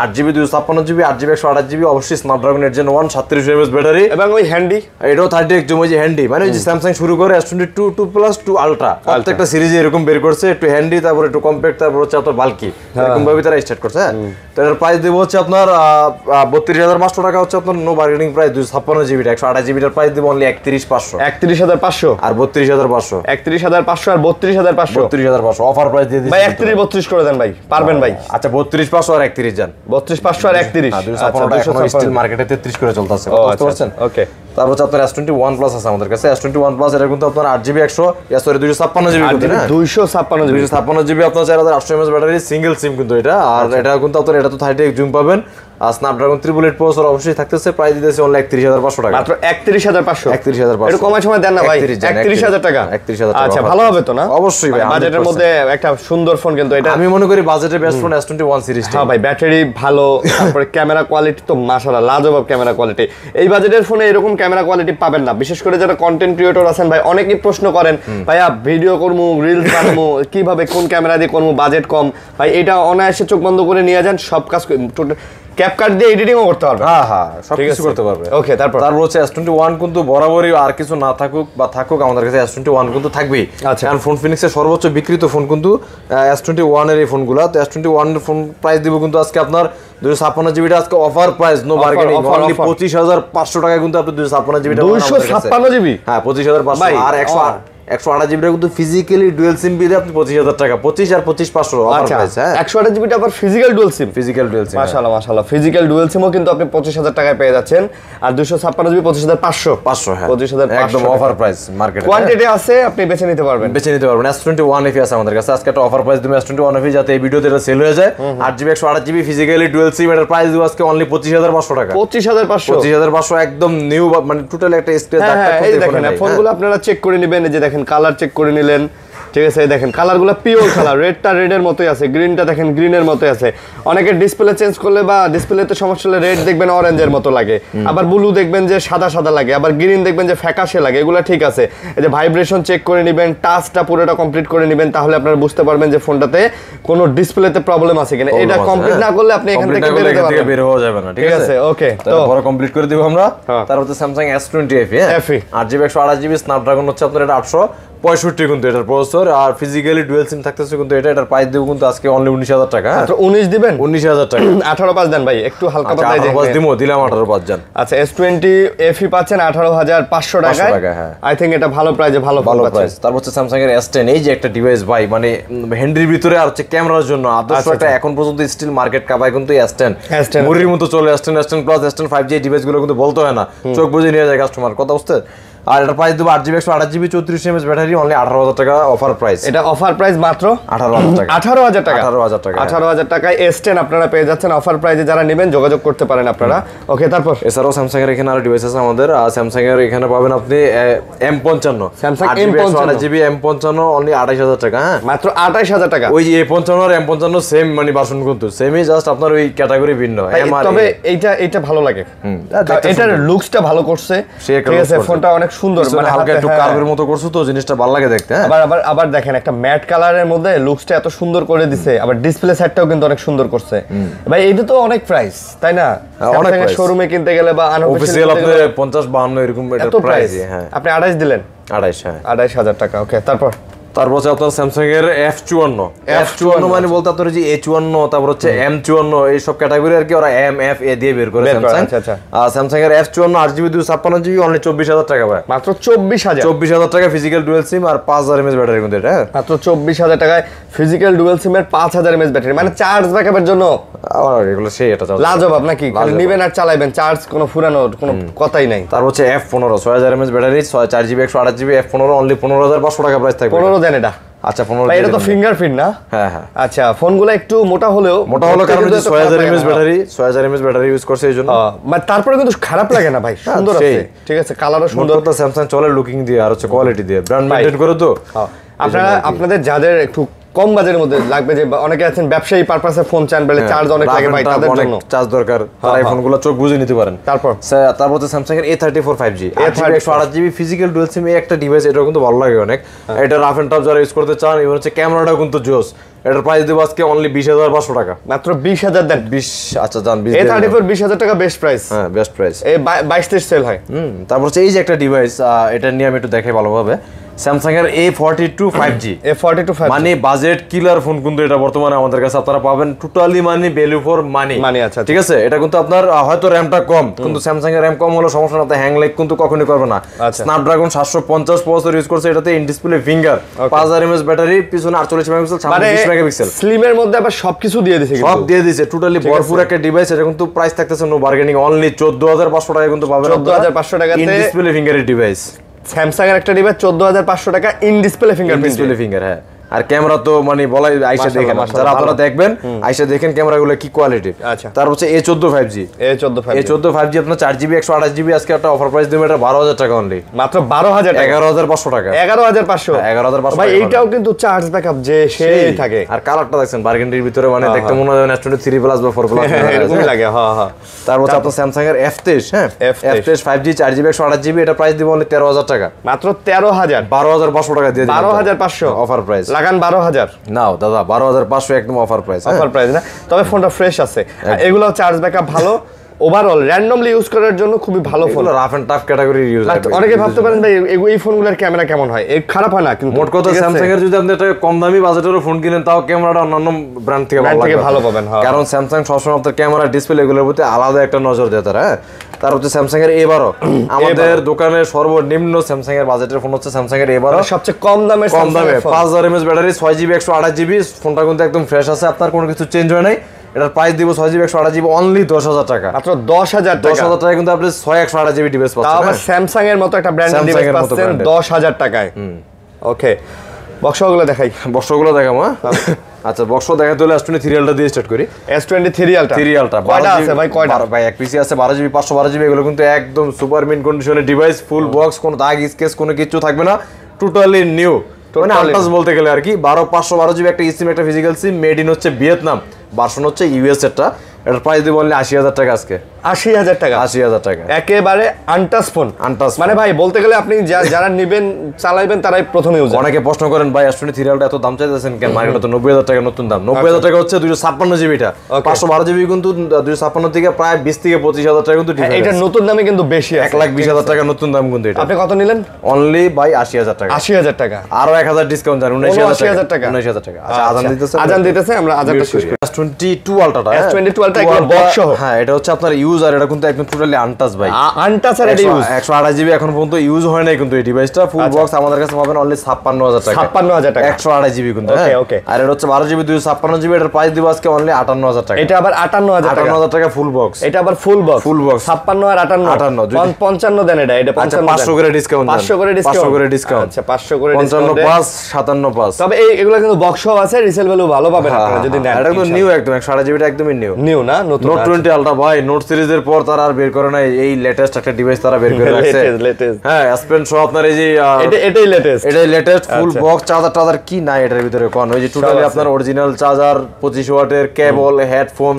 8GB 256GB 8GB 128GB অবশ্যই স্ন্যাপড্রাগন 8 Gen 1 3700 mAh ব্যাটারি এবং ওই হ্যান্ডি এটাও 30x জুম ওই যে হ্যান্ডি মানে ওই যে স্যামসাং শুরু করে S22 2 প্লাস 2 আলট্রা প্রত্যেকটা সিরিজে এরকম বের করছে একটু হ্যান্ডি তারপর একটু কম্প্যাক্ট তারপর হচ্ছে আপনার বাল্কি এরকম ভাবে তারা স্টার্ট করছে তো এর প্রাইস দেব হচ্ছে আপনার 32500 টাকা হচ্ছে আপনার no bargaining price 256GB 128GB এর প্রাইস দেব অনলি 31500 31500 আর 32500 31500 আর 32500 32500 অফার প্রাইস দিয়ে দিচ্ছি ভাই 31 32 করে দেন ভাই পারবেন ভাই আচ্ছা 32500 আর 31 জান 32500 আর 31 আচ্ছা স্টিল মার্কেটে 33 করে চলতেছে বুঝতে পারছেন ওকে তারপর হচ্ছে আপনার S21 প্লাস আছে আমাদের কাছে S21 প্লাস এটা কিন্তু আপনার 8GB 256GB কিন্তু না 256GB আপনার 4800 mAh ব্যাটারি সিঙ্গেল সিম কিন্তু এটা আর এটা কিন্তু আপনার এটা তো 30x জুম পাবেন আর স্ন্যাপড্রাগন 888 প্রসেসর অবশ্যই থাকতেছে প্রাইস দিতেছে অনলি 31500 টাকা মাত্র 31500 31500 একটু কমায় সময় দেন না ভাই 31000 টাকা 31000 টাকা আচ্ছা ভালো হবে তো না অবশ্যই ভাই বাজেটের মধ্যে একটা সুন্দর ফোন কিন্তু এটা আমি মনে করি বাজেটের বেস্ট ফোন S21 সিরিজ হ্যাঁ ভাই ব্যাটারি ভালো তারপরে ক্যামেরা কোয়ালিটি তো মাশাআল্লাহ লাজবাব ক্যামেরা কোয়ালিটি এই বাজেটের ফোনে এরকম ক্যামেরা কোয়ালিটি পাবেন না বিশেষ করে যারা কন্টেন্ট ক্রিয়েটর আছেন ভাই অনেকেই প্রশ্ন করেন ভাইয়া ভিডিও করমু রিলস বানামু কিভাবে কোন ক্যামেরা দিয়ে করমু বাজেট কম ভাই এটা অনায়াসে চোখ বন্ধ করে নিয়ে যান সব কাজ ক্যাপকাট দিয়ে এডিটিংও করতে পারবে হ্যাঁ সব কিছু করতে পারবে ওকে তারপর হচ্ছে S21 কিন্তু বরাবরই আর কিছু না থাকুক বা থাকুক আমাদের কাছে S21 কিন্তু থাকবেই কারণ ফোন ফিনিক্সের সর্বোচ্চ বিক্রিত ফোন কিন্তু S21 এর এই ফোনগুলো তো S21 এর ফোন প্রাইস দিব কিন্তু আজকে আপনার 256GB টা আজকে offer price no bargaining only 25500 টাকা কিন্তু আপনি 256GB টা 256GB হ্যাঁ 25500 আর 128GB টা কিন্তু ফিজিক্যালি ডুয়াল সিম দিয়ে আপনি 25000 টাকা 25 আর 25500 অফার প্রাইস হ্যাঁ 128GB টা আবার ফিজিক্যাল ডুয়াল সিম মাশাআল্লাহ ফিজিক্যাল ডুয়াল সিমও কিন্তু আপনি 25000 টাকায় পেয়ে যাচ্ছেন আর 256GB 25500 হ্যাঁ 25500 একদম অফার প্রাইস মার্কেটে কোয়ান্টিটি আছে আপনি বেছে নিতে পারবেন S21 FE আছে আমাদের কাছে আজকে একটা অফার প্রাইস দিবেন S21 FE যাতে এই ভিডিওতে এটা সেল হয়ে যায় 8GB 128GB physically dual SIM এর প্রাইস দিব আজকে অনলি 25500 টাকা 25500 একদম নিউ মানে টোটাল একটা স্ক্র্যাচ দাগটা এই দেখেন ফোনগুলো আপনারা চেক করে নেবেন এই যে দেখেন কালার চেক করে নিলেন ঠিক আছে দেখেন কালারগুলো পিওর কালার রেডটা রেডের মতোই আছে গ্রিনটা দেখেন গ্রিনের মতোই আছে অনেকে ডিসপ্লে চেঞ্জ করলে বা ডিসপ্লেতে সমস্যা হলে রেড দেখবেন অরেঞ্জের মতো লাগে আবার ব্লু দেখবেন যে সাদা সাদা লাগে আবার গ্রিন দেখবেন যে ফ্যাকাশে লাগে এগুলো ঠিক আছে এই যে ভাইব্রেশন চেক করে নেবেন টাচটা পুরোটা কমপ্লিট করে নেবেন তাহলে আপনারা বুঝতে পারবেন যে ফোনটাতে কোনো ডিসপ্লেতে প্রবলেম আছে কিনা এটা কমপ্লিট না করলে আপনি এখান থেকে বের হওয়া যাবে না ঠিক আছে ওকে তো পরে কমপ্লিট করে দিব আমরা তারপর তো Samsung S20 FE 8GB 128GB Snapdragon হচ্ছে আপনার এটা 65 কিন্তু এটার প্রসেসর, আর ফিজিক্যালি ডুয়াল সিম থাকতেছে কিন্তু এটার প্রাইস দেব কিন্তু আজকে অনলি 19000 টাকা। মাত্র 19 দিবেন? 19000 টাকা। 18 পাঁচ দেন ভাই, একটু হালকা পাতলা দেন। 18 দিমু, দিলাম 18 পাঁচ জান। আচ্ছা S20 FE পাচ্ছেন 18500 টাকায়। হ্যাঁ, আই থিং এটা ভালো প্রাইসে ভালো প্রাইস। তারপর হচ্ছে স্যামসাং এর S10, এই যে একটা ডিভাইস ভাই, মানে হ্যান্ডির ভিতরে আর হচ্ছে ক্যামেরার জন্য আদর্শ একটা, এখন পর্যন্ত স্টিল মার্কেট কাপায় কিন্তু S10 মুড়ির মতো চলে। S10 plus S10 5G device গুলো কিন্তু বলতে হয় না, চোখ বুঝে নিয়ে যায় কাস্টমার, কথা বুঝতে। আর এটা প্রাইস দেবো 8GB 128GB 34mAh battery, only 18000 টাকা অফার প্রাইস। এটা অফার প্রাইস মাত্র 18000 টাকা। 18000 টাকা। 18000 টাকা। 18000 টাকায় S10 আপনারা পেয়ে যাচ্ছেন অফার প্রাইসে। যারা নেবেন যোগাযোগ করতে পারেন আপনারা। ওকে, তারপর এছাড়াও স্যামসাং এর এখানে আরো ডিভাইস আছে আমাদের। স্যামসাং এর এখানে পাবেন আপনি M55, Samsung M55 M55 only 28000 টাকা। হ্যাঁ, মাত্র 28000 টাকা। ওই যে A55 আর M55 সেম মানে ভার্সন, কিন্তু সেমই, জাস্ট আপনার ওই ক্যাটাগরি ভিন্ন। তবে এইটা ভালো লাগে, এটার লুকসটা ভালো করছে, ঠিক আছে, ফোনটা অনেক সুন্দর, মানে হালকা একটু কার্ভের মতো করছে তো, জিনিসটা ভালো লাগে দেখতে। হ্যাঁ, আবার দেখেন একটা ম্যাট কালারের মধ্যে লুকসটা এত সুন্দর করে দিছে, আবার ডিসপ্লে সাইডটাও কিন্তু অনেক সুন্দর করছে ভাই। এটা তো অনেক প্রাইস, তাই না? স্যামসাং এর শোরুমে কিনতে গেলে বা অফিসিয়াল আপনি 50-52 এরকম এটা প্রাইস। হ্যাঁ, আপনি 28 দিলেন। 28, হ্যাঁ, 28000 টাকা। ওকে, তারপর হচ্ছে আপনার স্যামসাং এর F54 মানে বলতে আপনার যে A54, তারপর হচ্ছে M54, এই সব ক্যাটাগরি আর কি, ওরা MFA দিয়ে বের করে স্যামসাং। আর স্যামসাং এর F54 8GB 256GB অনলি 24000 টাকা ভাই। মাত্র 24000 টাকা ফিজিক্যাল ডুয়াল সিম আর 5000mAh ব্যাটারি কিন্তু এটা। মাত্র 24000 টাকায় ফিজিক্যাল ডুয়াল সিম এর 5000mAh ব্যাটারি, মানে চার্জ ব্যাকআপের জন্য এগুলো সেই এটা লাজবাব নাকি? নিবেন আর চালাবেন, চার্জ কোনো ফুরানোর কোনো কথাই নাই। তারপর হচ্ছে F15 6000mAh battery, 4GB 128GB F15 only 15500 টাকা প্রাইস থাকবে। 15 দেন এটা। আচ্ছা 15 এটা তো ফিঙ্গারপ্রিন্ট না? হ্যাঁ হ্যাঁ। আচ্ছা, ফোনগুলো একটু মোটা হলো কারণ 6000mAh ব্যাটারি ইউজ করছে এইজন্য। মানে তারপরে কিন্তু খারাপ লাগে না ভাই, সুন্দর আছে, ঠিক আছে, কালারও সুন্দর। তো স্যামসাং চলে লুকিং দিয়ে আর হচ্ছে কোয়ালিটি দিয়ে, ব্র্যান্ড মেইনটেইন করে তো। আপনাদের যাদের একটু কম বাজেটের মধ্যে লাগবে, যে অনেকে আছেন ব্যবসায়ী পারপাসে ফোন চান, বলে চার্জ অনেক লাগে ভাই, তাদের জন্য চার্জ দরকার, তারা এই ফোনগুলো চোখ বুঝে নিতে পারেন। তারপর তো স্যামসাং এর A34 5G 128GB physical dual SIM, এই একটা ডিভাইস, এটা কিন্তু ভালো লাগে অনেক। এটা রাফ এন্ড টাফ যারা ইউজ করতে চান, এবং হচ্ছে ক্যামেরাটাও কিন্তু জোস। এটার প্রাইস দেব আজকে অনলি 20500 টাকা। মাত্র 20000 দেন। 20, আচ্ছা জান 20। A34 20000 টাকা বেস্ট প্রাইস। হ্যাঁ, বেস্ট প্রাইস। এই 22-23 সেল হয়। তারপর হচ্ছে এই যে একটা ডিভাইস, এটা নিয়ে আমি একটু দেখাই ভালোভাবে। স্যামসাং এর A42 5G, মানে বাজেট কিলার ফোন কিন্তু এটা বর্তমানে আমাদের কাছে আপনারা পাবেন টোটালি মানে ভ্যালু ফর মানি। আচ্ছা, ঠিক আছে। এটা কিন্তু আপনার হয়তো র‍্যামটা কম, কিন্তু স্যামসাং এর র‍্যাম কম হলো সমস্যা না, হ্যাং লাইক কিন্তু কখনোই করবে না। স্ন্যাপড্রাগন 750 প্রসেসর ইউজ করছে, এটাতে in display finger, 5000mAh battery, পিছনে 48 মেগাপিক্সেল, সামনে 20 মেগাপিক্সেল, স্লিমের মধ্যে আবার সবকিছু দিয়ে দিয়েছে, সব দিয়ে দিয়েছে, টোটালি ভরপুর একটা ডিভাইস। এটা কিন্তু প্রাইস থাকতেছে নো বার্গেনিং, অনলি 14500 টাকা কিন্তু পাবেন। 14500 টাকাতে ইন ডিসপ্লে ফিঙ্গারের ডিভাইস। স্যামসাং এর একটা ডিভাইস 14500 টাকা, ইন ডিসপ্লে ফিঙ্গার। হ্যাঁ, আর ক্যামেরা তো মানে বলাই, আইসা দেখেন, যারা আপনারা দেখবেন আইসা দেখেন ক্যামেরাগুলো কি কোয়ালিটি। আচ্ছা, তার হচ্ছে A14 5G আপনার 4GB 128GB আজকে একটা অফার প্রাইস দেব, এটা 12000 টাকা অনলি। মাত্র 12000 টাকা, 11500 টাকা, 11500 11500 ভাই। এইটাও কিন্তু চার্জ ব্যাকআপ যে সেই থাকে, আর কালারটা দেখছেন বার্গেন্ডির ভিতরে, মানে দেখতে মনে হয় S23 প্লাস বা 4 প্লাস এরকম লাগে। হ্যাঁ হ্যাঁ। তারপর আপনার স্যামসাং এর F23, হ্যাঁ, F23 5G 4GB 128GB, এটা প্রাইস দিব অনলি 13000 টাকা। মাত্র 13000, 12500 টাকা দিয়ে দিন। 12500 অফার প্রাইস, লাগান 12000 নাও দাদা, 12500 একদম অফার প্রাইস। অফার প্রাইস না, তবে ফোনটা ফ্রেশ আছে, এগুলো চার্জ ব্যাকআপ ভালো, ওভারঅল র্যান্ডমলি ইউজ করার জন্য খুবই ভালো ফোন, রাফ এন্ড টাফ ক্যাটাগরির ইউজ। অনেকে ভাবতে পারেন ভাই এই ফোনগুলোর ক্যামেরা কেমন হয়, এই খারাপ হয় না, কিন্তু মোট কথা স্যামসাং এর যদি আপনি একটা কম দামি বাজেটের ফোন কিনেন, তাও ক্যামেরাটা অন্যান্য ব্র্যান্ড থেকে ভালো পাবেন। কারণ স্যামসাং সবসময় আপনার ক্যামেরা ডিসপ্লে এগুলোর প্রতি আলাদা একটা নজর দেয় তারা। তার হচ্ছে স্যামসাং এর A12, আমাদের দোকানে সর্বনিম্ন স্যামসাং এর বাজেটের ফোন হচ্ছে স্যামসাং এর A12, সবচেয়ে কম দামে 5000mAh ব্যাটারি, 6GB 128GB, ফোনটা কিন্তু একদম ফ্রেশ আছে, আপনার কোনো কিছু চেঞ্জ হয় নাই। এটার প্রাইস দিব 6GB 128GB অনলি 10000 টাকা। মাত্র 10000 টাকা কিন্তু আপনি 6/128GB ডিভাইস পাচ্ছেন। তাও আবার স্যামসাং এর মতো একটা ব্র্যান্ডের ডিভাইস পাচ্ছেন 10000 টাকায়। ওকে, বক্সগুলো দেখাই, বক্সগুলো দেখাবো। আচ্ছা, বক্স দেখাতে হলে S20 সিরিয়ালটা দিয়ে স্টার্ট করি। S20 সিরিয়ালটা কয়টা আছে ভাই? কয়টা ভাই? এক পিসি আছে 12GB 512GB, এগুলো কিন্তু একদম সুপার মিন কন্ডিশনের ডিভাইস, ফুল বক্স, কোনো দাগ স্কেচ কোনো কিছু থাকবে না, টোটালি নিউ, মানে আনটাচ বলতে গেলে আর কি। 512GB একটা সিম, একটা ফিজিক্যাল সিম, মেড ইন হচ্ছে ভিয়েতনাম, ভার্সন হচ্ছে US এরটা। এটার প্রাইস দিব অনলি 80000 টাকা আজকে। 80,000 টাকা, 80,000 টাকা একেবারে আনটাচ ফোন। আনটাচ মানে ভাই বলতে গেলে আপনি যারা নেবেন চালাইবেন তারাই প্রথম ইউজার। অনেকে প্রশ্ন করেন ভাই S23 আলটা এত দাম চাইতেছেন কেন, মার্কেটে তো 90,000 টাকা নতুন দাম। 90,000 টাকা হচ্ছে 256 জিবিটা, 512 জিবি কিন্তু 256 থেকে প্রায় 20 থেকে 25,000 টাকা কিন্তু এটা নতুন দামে কিন্তু বেশি, 1,20,000 টাকা নতুন দাম কিন্তু এটা। আপনি কত নিলেন? অনলি ভাই 80,000 টাকা। 80,000 টাকা, আরো 1000 ডিসকাউন্ট জান, 79,000 টাকা। 79,000 টাকা। আচ্ছা আজান দিতেছে, আমরা আজানটা শেষ করি। S22 আলটাটা, S22 আলটা একদম বক্স সহ। হ্যাঁ, এটা হচ্ছে আপনার ইউজ, আর এটা কিন্তু একদম টোটালি আনটাচ ভাই, আনটাচ আর এটা ইউজ। 128 জিবি এখন পর্যন্ত ইউজ হয় নাই কিন্তু এই ডিভাইসটা। ফুল বক্স আমাদের কাছে পাবেন অনলি 56,000 টাকা। 56,000 টাকা, 128 জিবি কিন্তু। ওকে ওকে। আর এটা হচ্ছে 12 জিবি 256 জিবি, এটার প্রাইস দিব আজকে অনলি 58,000 টাকা। এটা আবার 58,000 টাকা, 58,000 টাকা ফুল বক্স। এটা আবার ফুল বক্স, ফুল বক্স 56 আর 58 55 দেন। এটা 500 করে ডিসকাউন্ট, 500 করে ডিসকাউন্ট, 500 করে ডিসকাউন্ট। আচ্ছা 500 করে 55 5 57 5। তবে এগুলো কিন্তু বক্স সহ আছে, রিসেল ভ্যালু ভালো পাবেন আপনারা যদি নেন। এটা তো নিউ একদম 128 জিবিটা একদমই নিউ। নিউ না, নতুন। নোট 20 আলট্রা ভাই, নোট সিরিজের পর তারা আর বের করে নাই, এই লেটেস্ট একটা ডিভাইস তারা বের করে রাখছে। লেটেস্ট, হ্যাঁ, S Pen সহ আপনার এই যে এটাই লেটেস্ট, এটাই লেটেস্ট ফুল বক্স। চার্জার কি নাই এটার ভিতরে কোন, ওই যে টোটালি আপনার অরিজিনাল চার্জার, 25 ওয়াটের কেবল, হেডফোন,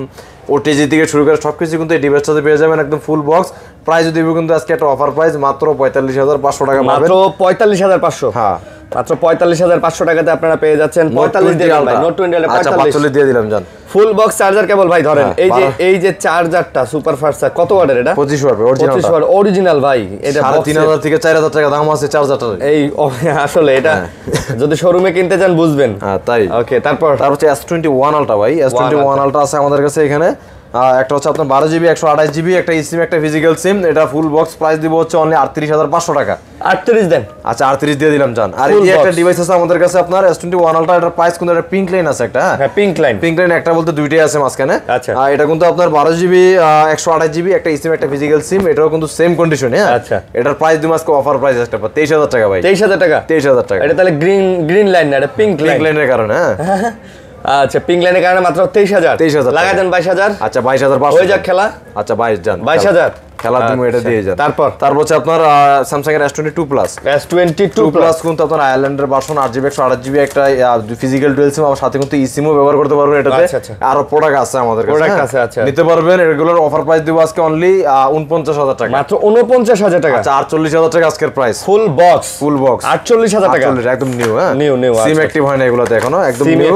ওটিজি থেকে শুরু করে সবকিছু কিন্তু এই ডিভাইসটাতে পেয়ে যাবেন একদম ফুল বক্স। প্রাইস দিব কিন্তু আজকে একটা অফার প্রাইস মাত্র 45,500 টাকা পাবেন। মাত্র 45,500। হ্যাঁ, মাত্র 45,500 টাকাতে আপনারা পেয়ে যাচ্ছেন 45 দিয়ে ভাই। নোট 20 এর 45 দিয়ে দিলাম জান। ফুল বক্স চার্জার কেবল ভাই ধরেন, এই যে চার্জারটা সুপার ফাস্ট, কত ওয়াটের এটা? 25 ওয়াট অরিজিনাল, 25 ওয়াট অরিজিনাল ভাই। এটা 3,500 থেকে 4,000 টাকা দাম আছে চার্জারটার। এই আসলে এটা যদি শোরুমে কিনতে চান বুঝবেন। হ্যাঁ তাই। ওকে, তারপর হচ্ছে S21 আলট্রা ভাই। S21 আলট্রা আছে আমাদের কাছে এখানে। একটা হচ্ছে আপনার 12 জিবি 128 জিবি, একটা সিম, একটা ফিজিক্যাল সিম। এটা ফুল বক্স প্রাইস দিব হচ্ছে অনলি 38,500 টাকা। 38 দেন। আচ্ছা 38 দিয়ে দিলাম জান। আর এই একটা ডিভাইস আছে আমাদের কাছে আপনার S21 আলট্রা, এটার প্রাইস কিন্তু একটা পিঙ্ক লাইন আছে একটা। হ্যাঁ, পিঙ্ক লাইন একটা বলতে দুইটাই আছে মাঝখানে। আচ্ছা, এটা কিন্তু আপনার 12 জিবি 128 জিবি, একটা সিম, একটা ফিজিক্যাল সিম। এটাও কিন্তু সেম কন্ডিশনে। হ্যাঁ, আচ্ছা। এটার প্রাইস দিব আজকে অফার প্রাইস একটা 23,000 টাকা ভাই। 23,000 টাকা, 23,000 টাকা। এটা তাহলে গ্রিন লাইন না, এটা পিঙ্ক লাইনের কারণে। হ্যাঁ আচ্ছা, পিঙ্ক লাইনের কারণে মাত্র 23,000 লাগাই দেন 22,000। আচ্ছা 22,500 হয়ে যাক খেলা। আচ্ছা 22 জান, 22,000 খেলার জন্য এটা দিয়ে যান। তারপর হচ্ছে আপনার স্যামসাং এর S22 প্লাস। S22 প্লাস কিন্তু আপনার আয়ারল্যান্ডের ভার্সন 8 জিবি 128 জিবি, একটা ফিজিক্যাল ডুয়াল সিম, আর সাথে কিন্তু ইসিমও ব্যবহার করতে পারবেন এটাতে। আরো প্রোডাক্ট আছে আমাদের কাছে, প্রোডাক্ট আছে। আচ্ছা, নিতে পারবেন। রেগুলার অফার প্রাইস দিব আজকে অনলি 49,000 টাকা, মাত্র 49,000 টাকা। আচ্ছা 48,000 টাকা আজকের প্রাইস। ফুল বক্স 48,000 টাকা, একদম নিউ। হ্যাঁ, নিউ সিম অ্যাক্টিভ হয় না এগুলাতে এখনো, একদম নিউ।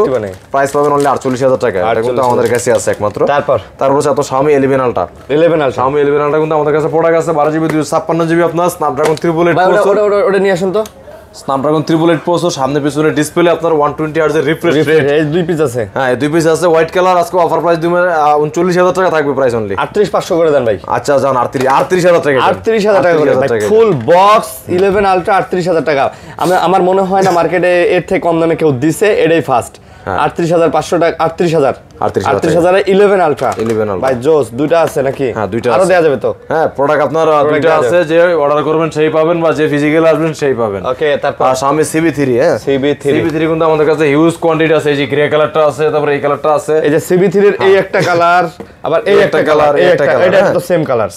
প্রাইস পাবেন অনলি 48,000 টাকা। এটা কিন্তু আমাদের কাছে আছে একমাত্র। তারপর হচ্ছে আপনার Xiaomi 11 আলট্রা। Xiaomi 11 আলট্রা কিন্তু আমাদের কাছে প্রোডাক্ট আছে 12 জিবি 256 জিবি আপনার স্ন্যাপড্রাগন 888 প্রসেসর। ওটা নিয়ে আসুন তো। স্ন্যাপড্রাগন 888 প্রসেসর, সামনে পিছনে ডিসপ্লে আপনার 120 হার্জ এর রিফ্রেশ রেট। এই দুই পিস আছে। হ্যাঁ, দুই পিস আছে হোয়াইট কালার। আজকে অফার প্রাইস দিবেন 39,000 টাকা থাকবে প্রাইস অনলি। 38,500 করে দেন ভাই। আচ্ছা জান, 38,000 টাকা। 38,000 টাকা করে ভাই। ফুল বক্স 11 আলট্রা 38,000 টাকা। আমার মনে হয় না মার্কেটে এর থেকে কম দামে কেউ দিছে, এটাই ফার্স্ট। 38,500 টাকা, 38,000 11 আলট্রা ভাই। জোস দুইটা আছে নাকি? হ্যাঁ, দুইটা আরো দেয়া যাবে তো। হ্যাঁ, প্রোডাক্ট আপনার দুইটা আছে, যে অর্ডার করবেন সেই পাবেন, বা যে ফিজিক্যাল আসবেন সেই পাবেন। ওকে, তারপর Xiaomi CB3। হ্যাঁ, CB3 কিন্তু আমাদের কাছে হিউজ কোয়ান্টিটি আছে। এই যে গ্রে কালারটা আছে, তারপর এই কালারটা আছে। এই যে CB3 এর এই একটা কালার, আবার এই একটা কালার, এটা তো সেম কালার।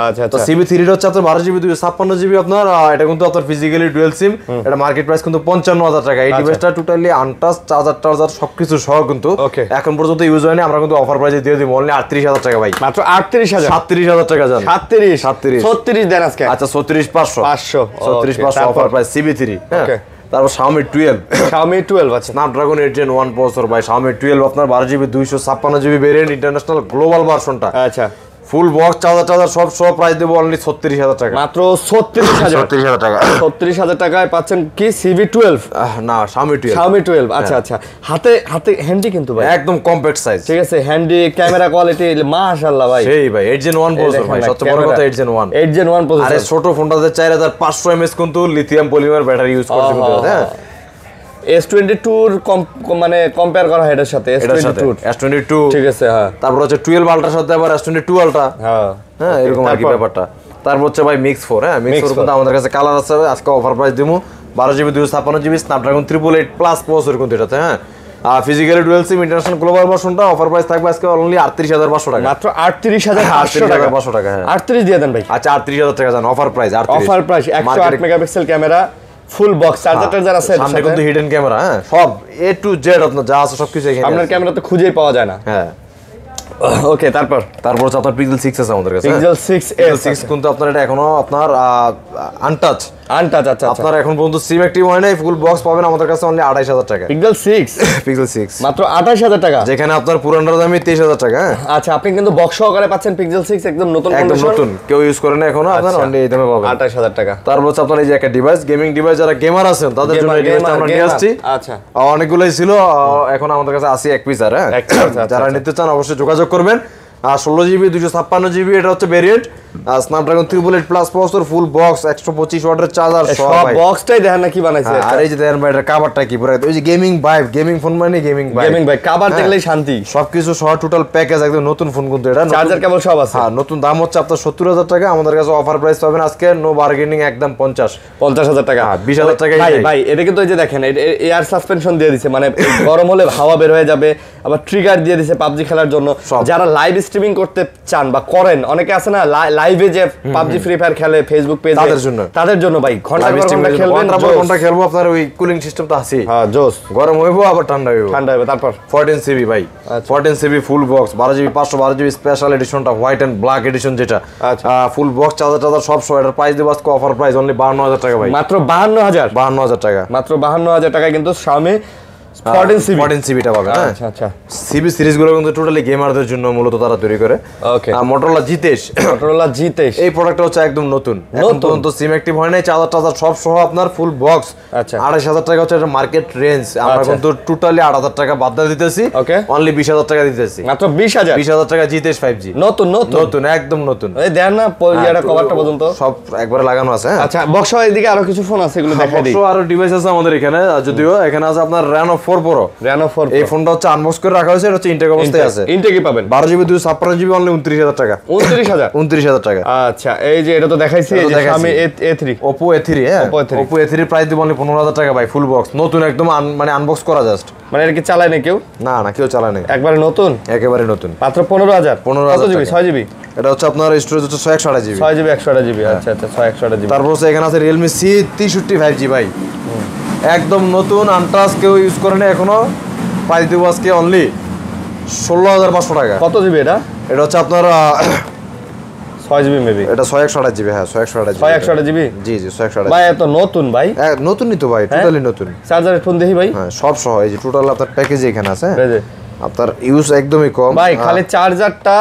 আচ্ছা, তো CB3 এর হচ্ছে আপনার 12 জিবি 256 জিবি আপনার। এটা কিন্তু আপনার ফিজিক্যালি ডুয়াল সিম। এটা মার্কেট প্রাইস কিন্তু 55,000 টাকা। এই ডিভাইসটা টোটালি আনটাচ, চার্জার সবকিছু সহ কিন্তু এখন পর্যন্ত ইউজ হয়নি। আমরা কিন্তু অফার প্রাইসে দিয়ে দিব অনলি 38,000 টাকা ভাই। মাত্র 38,000, 37,000 টাকা জান। 36 দেন আজকে। আচ্ছা 36,500 অফার প্রাইস CB3। হ্যাঁ, তারপর Xiaomi 12 আছে। স্ন্যাপড্রাগন 8 Gen 1 প্রসেসর ভাই। Xiaomi 12 আপনার 12 GB 256 GB variant, international global ভার্সনটা। আচ্ছা, ফুল বক্স চার্জার সব প্রাইস দেব অনলি 36,000 টাকা। মাত্র 36,000 টাকা। 36,000 টাকায় পাচ্ছেন কি CB12? না, Xiaomi 12। আচ্ছা, হাতে হ্যান্ডি কিন্তু ভাই, একদম কম্প্যাক্ট সাইজ। ঠিক আছে, হ্যান্ডি, ক্যামেরা কোয়ালিটি মাশাআল্লাহ ভাই। সেই ভাই 8 Gen 1 প্রসেসর ভাই, সবচেয়ে বড় কথা 8 Gen 1 প্রসেসর। আরে ছোট ফোনটাতে 4500 mAh কিন্তু লিথিয়াম পলিমার ব্যাটারি ইউজ করছে কিন্তু। হ্যাঁ, S22 মানে কম্পেয়ার করা হয় এটার সাথে। S22 ঠিক আছে। হ্যাঁ, তারপর হচ্ছে 12 আলট্রার সাথে আবার S22 আলট্রা। হ্যাঁ, এরকম আর কি ব্যাপারটা। তারপর হচ্ছে ভাই Mix 4। হ্যাঁ, Mix 4 কিন্তু আমাদের কাছে কালার আছে। আজকে অফার প্রাইস দিমু 12 GB 256 GB Snapdragon 888 plus processor কিন্তু এটাতে। হ্যাঁ, physically dual SIM, international global ভার্সনটা অফার প্রাইস থাকবে আজকে অনলি 38,500 টাকা। মাত্র 38,500 টাকা। হ্যাঁ, 38 দিয়ে দেন ভাই। আচ্ছা 38,000 টাকা জান offer price. Offer price 108 megapixel camera, ফুল বক্স চার্জার আছে। সামনে কিন্তু হিডেন ক্যামেরা। হ্যাঁ, সব A to Z আপনার যা আছে সবকিছু এখানে। আপনার ক্যামেরা তো খুঁজেই পাওয়া যায় না। হ্যাঁ, ওকে, তারপর হচ্ছে আপনার পিক্সেল 6 আছে আমাদের কাছে। পিক্সেল 6s কিন্তু আপনার এটা এখনো আপনার আনটাচ। আচ্ছা। আপনার এখন পর্যন্ত সিম অ্যাক্টিভ হয় নাই, ফুল বক্স পাবেন আমাদের কাছে অনলি 28000 টাকা। পিক্সেল 6 মাত্র 28000 টাকা, যেখানে আপনার পুরানোর দামই 23000 টাকা। আচ্ছা, আপনি কিন্তু বক্স সহকারে পাচ্ছেন পিক্সেল 6 একদম নতুন, কেউ ইউজ করে না এখনো, আপনার অনলি এই দামে পাবেন 28000 টাকা। তারপর হচ্ছে আপনার এই যে একটা ডিভাইস, গেমিং ডিভাইস, যারা গেমার আছেন তাদের জন্য এই ডিভাইসটা আমরা নিয়ে আসছি। আচ্ছা, অনেকগুলোই ছিল, এখন আমাদের কাছে আছে এক পিস। আর যারা নিতে চান অবশ্যই যোগাযোগ করবেন। 16GB 256GB এটা হচ্ছে variant. Snapdragon 888+ processor, full box, 125 ওয়াটের চার্জার, সব বক্সটাই দেখেন না কি বানাইছে। আর এই যে দেখেন ভাই এটা কভারটা কি পুরো ওই যে গেমিং ভাইব, গেমিং ফোন মানে গেমিং ভাই কভার দেখলেই শান্তি। সবকিছু সহ টোটাল প্যাকেজ একদম নতুন ফোন, কিন্তু এটা চার্জার কেবল সব আছে। হ্যাঁ, নতুন দাম হচ্ছে আপনার 70000 টাকা। আমাদের কাছে অফার প্রাইস পাবেন আজকে, নো বার্গেনিং, একদম 50000 টাকা। 20000 টাকা। ভাই এটা কিন্তু ওই যে দেখেন এয়ার সাসপেনশন দিয়ে দিছে, মানে গরম হলে হাওয়া বের হয়ে যাবে। আবার ট্রিগার দিয়ে দিছে পাবজি খেলার জন্য। যারা লাইভ স্ট্রিমিং করতে চান বা করেন, অনেকে আছে না লাইভে যে পাবজি ফ্রি ফায়ার খেলে ফেসবুক পেজে, তাদের জন্য ভাই ঘন্টা খেলবেন, ঘন্টা খেলবো। আপনার ওই কুলিং সিস্টেম তো আছে। হ্যাঁ, জোস। গরম হইবো আবার ঠান্ডা হইবো। তারপর 14GB ভাই, 14GB full box, 12GB 512GB special এডিশনটা, হোয়াইট এন্ড ব্ল্যাক এডিশন যেটা। ফুল বক্স, চার্জার সব সহ। এটার প্রাইস দেব আজকে অফার প্রাইস অনলি 52000 টাকা ভাই। মাত্র 52000 টাকা। মাত্র 52000 টাকায় কিন্তু Xiaomi 14GB টা পাবেন। আচ্ছা, সিবি সিরিজ গুলো কিন্তু টোটালি গেমারদের জন্য মূলত তারা তৈরি করে। ওকে, Motorola G23 এই প্রোডাক্টটা হচ্ছে একদম নতুন, এখন পর্যন্ত সিম অ্যাক্টিভ হয় নাই, চার্জার সব সহ আপনার ফুল বক্স। আচ্ছা, 28000 টাকা হচ্ছে এটা মার্কেট রেঞ্জ। আমরা কিন্তু টোটালি 8000 টাকা বাদ দিয়ে দিতেছি, অনলি 20000 টাকা দিতেছি। মাত্র 20000 টাকা G23 5G নতুন একদম নতুন। এই দেন না পরিয়াটা কভারটা পর্যন্ত সব একবারে লাগানো আছে। আচ্ছা, বক্স এদিকে আরো কিছু ফোন আছে, এগুলো দেখাই দিই। বক্স আরো ডিভাইস আছে আমাদের এখানে, যদিও এখানে আছে আপনার Reno 4 Pro। এই ফোনটা হচ্ছে আনবক্স করে রাখা হয়েছে, এটা হচ্ছে ইনটেক অবস্থায় আছে। ইনটেকই পাবেন 12GB 256GB অনলি 29000 টাকা। 29000 টাকা। আচ্ছা, এই যে এটা তো দেখাইছি, এই যে Xiaomi A3 Oppo A3 Oppo A3 price দিব অনলি 15000 টাকা ভাই, ফুল বক্স নতুন একদম, মানে আনবক্স করা জাস্ট। মানে এটা কি চালায় না কেউ? না কেউ চালায় না, একবারে নতুন, একেবারে নতুন। মাত্র 15000 কত জিবি? 6GB। এটা হচ্ছে আপনার স্টোরেজ হচ্ছে 628GB। 128GB। আচ্ছা, 628GB। তারপর হচ্ছে এখানে আছে Realme C63 5G ভাই, একদম নতুন, আনটাচ, কেউ ইউজ করে না এখনো। প্রাইস দেবো আজকে অনলি 16500 টাকা। কত জিবি এটা? এটা হচ্ছে আপনার 6GB মেবি। এটা 628GB। হ্যাঁ, 628GB। জি 628GB ভাই এত নতুন ভাই, নতুনই তো ভাই, টোটালি নতুন। চার্জারের ফোন দেখি ভাই। হ্যাঁ, সব সহ এই যে টোটাল আপনার প্যাকেজ এখানে আছে। আপনার ইউজ একদমই কম ভাই, খালি চার্জারটা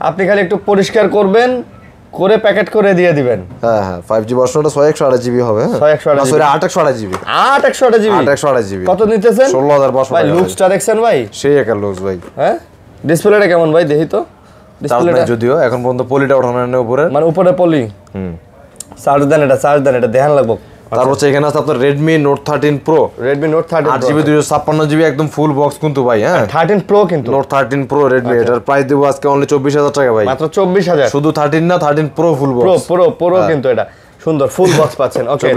আপনি খালি একটু পরিষ্কার করবেন, করে প্যাকেট করে দিয়ে দিবেন। হ্যাঁ 5G ভার্সনটা 628GB হবে। 828GB। 828GB। কত নিতেছেন? 16500 ভাই লুকসটা দেখছেন ভাই? সেই একটা লুকস ভাই। হ্যাঁ, ডিসপ্লেটা কেমন ভাই দেখি তো। ডিসপ্লেটা যদিও এখন পর্যন্ত পলিটা ওঠানো নেই উপরে, মানে উপরে পলি। চার্জ দেন এটা ধ্যান লাগবে। তারপর হচ্ছে এখানে আছে আপনার Redmi Note 13 Pro। Redmi Note 13 8GB 256GB একদম ফুল বক্স কিন্তু ভাই। হ্যাঁ, 13 Pro কিন্তু Note 13 Pro Redmi, এটার প্রাইস দেব আজকে অনলি 24000 টাকা ভাই। মাত্র 24000। শুধু 13 না, 13 Pro ফুল বক্স। Pro কিন্তু এটা সুন্দর ফুল বক্স পাচ্ছেন। ওকে,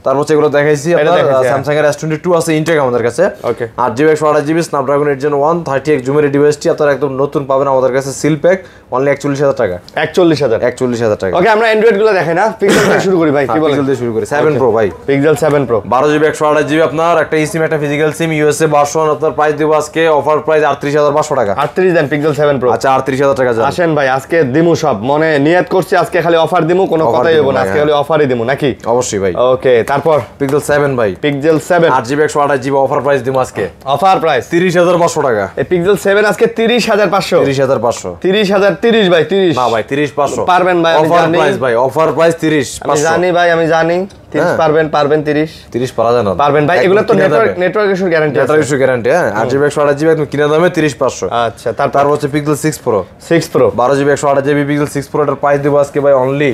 তারপর এগুলো দেখাইছি। আপনার Samsung এর S22 আছে ইনটেক আমাদের কাছে। ওকে, 8GB 128GB Snapdragon 8 Gen 1 38 জুমের ডিভাইসটি আপনারা একদম নতুন পাবেন আমাদের কাছে, সিল প্যাক, অনলি 41000 টাকা। 41000 টাকা। ওকে, আমরা অ্যান্ড্রয়েড গুলো দেখাই না, পিক্সেল থেকে শুরু করি ভাই। কি বলেন? পিক্সেল দিয়ে শুরু করি। 7 Pro ভাই, পিক্সেল 7 Pro 12GB 128GB আপনার একটা eSIM, একটা ফিজিক্যাল সিম, USA ভার্সন। আপনার প্রাইস দেব আজকে অফার প্রাইস 38500 টাকা। 38 দেন পিক্সেল 7 Pro। আচ্ছা, 38000 টাকা যান। আসেন ভাই, আজকে দিমু সব, মনে নিয়ত করছি আজকে খালি অফার দিমু, কোনো কথাই হবে না, আজকে খালি অফারই দিমু নাকি? অবশ্যই ভাই। ওকে, তারপর পিক্সেল 7 ভাই, pixel 7 8GB 128GB offer price দিমু আজকে। অফার প্রাইস 30500 টাকা। এই পিক্সেল 7 আজকে 30500। 30500 ভাই, 30 না ভাই, 30500 পারবেন ভাই, আমি অফার জানি প্রাইস ভাই, অফার প্রাইস 30500 আমি জানি ভাই, আমি জানি 30 পারবেন 30 পারা যায় না, পারবেন ভাই। এগুলো তো নেটওয়ার্ক ইস্যু গ্যারান্টি আছে, নেটওয়ার্ক ইস্যু গ্যারান্টি। হ্যাঁ, 8GB 128GB একদম কিনা দামে 30500। আচ্ছা, তারপর হচ্ছে pixel 6 Pro 12GB 128GB pixel 6 Pro এর প্রাইস দেব আজকে ভাই অনলি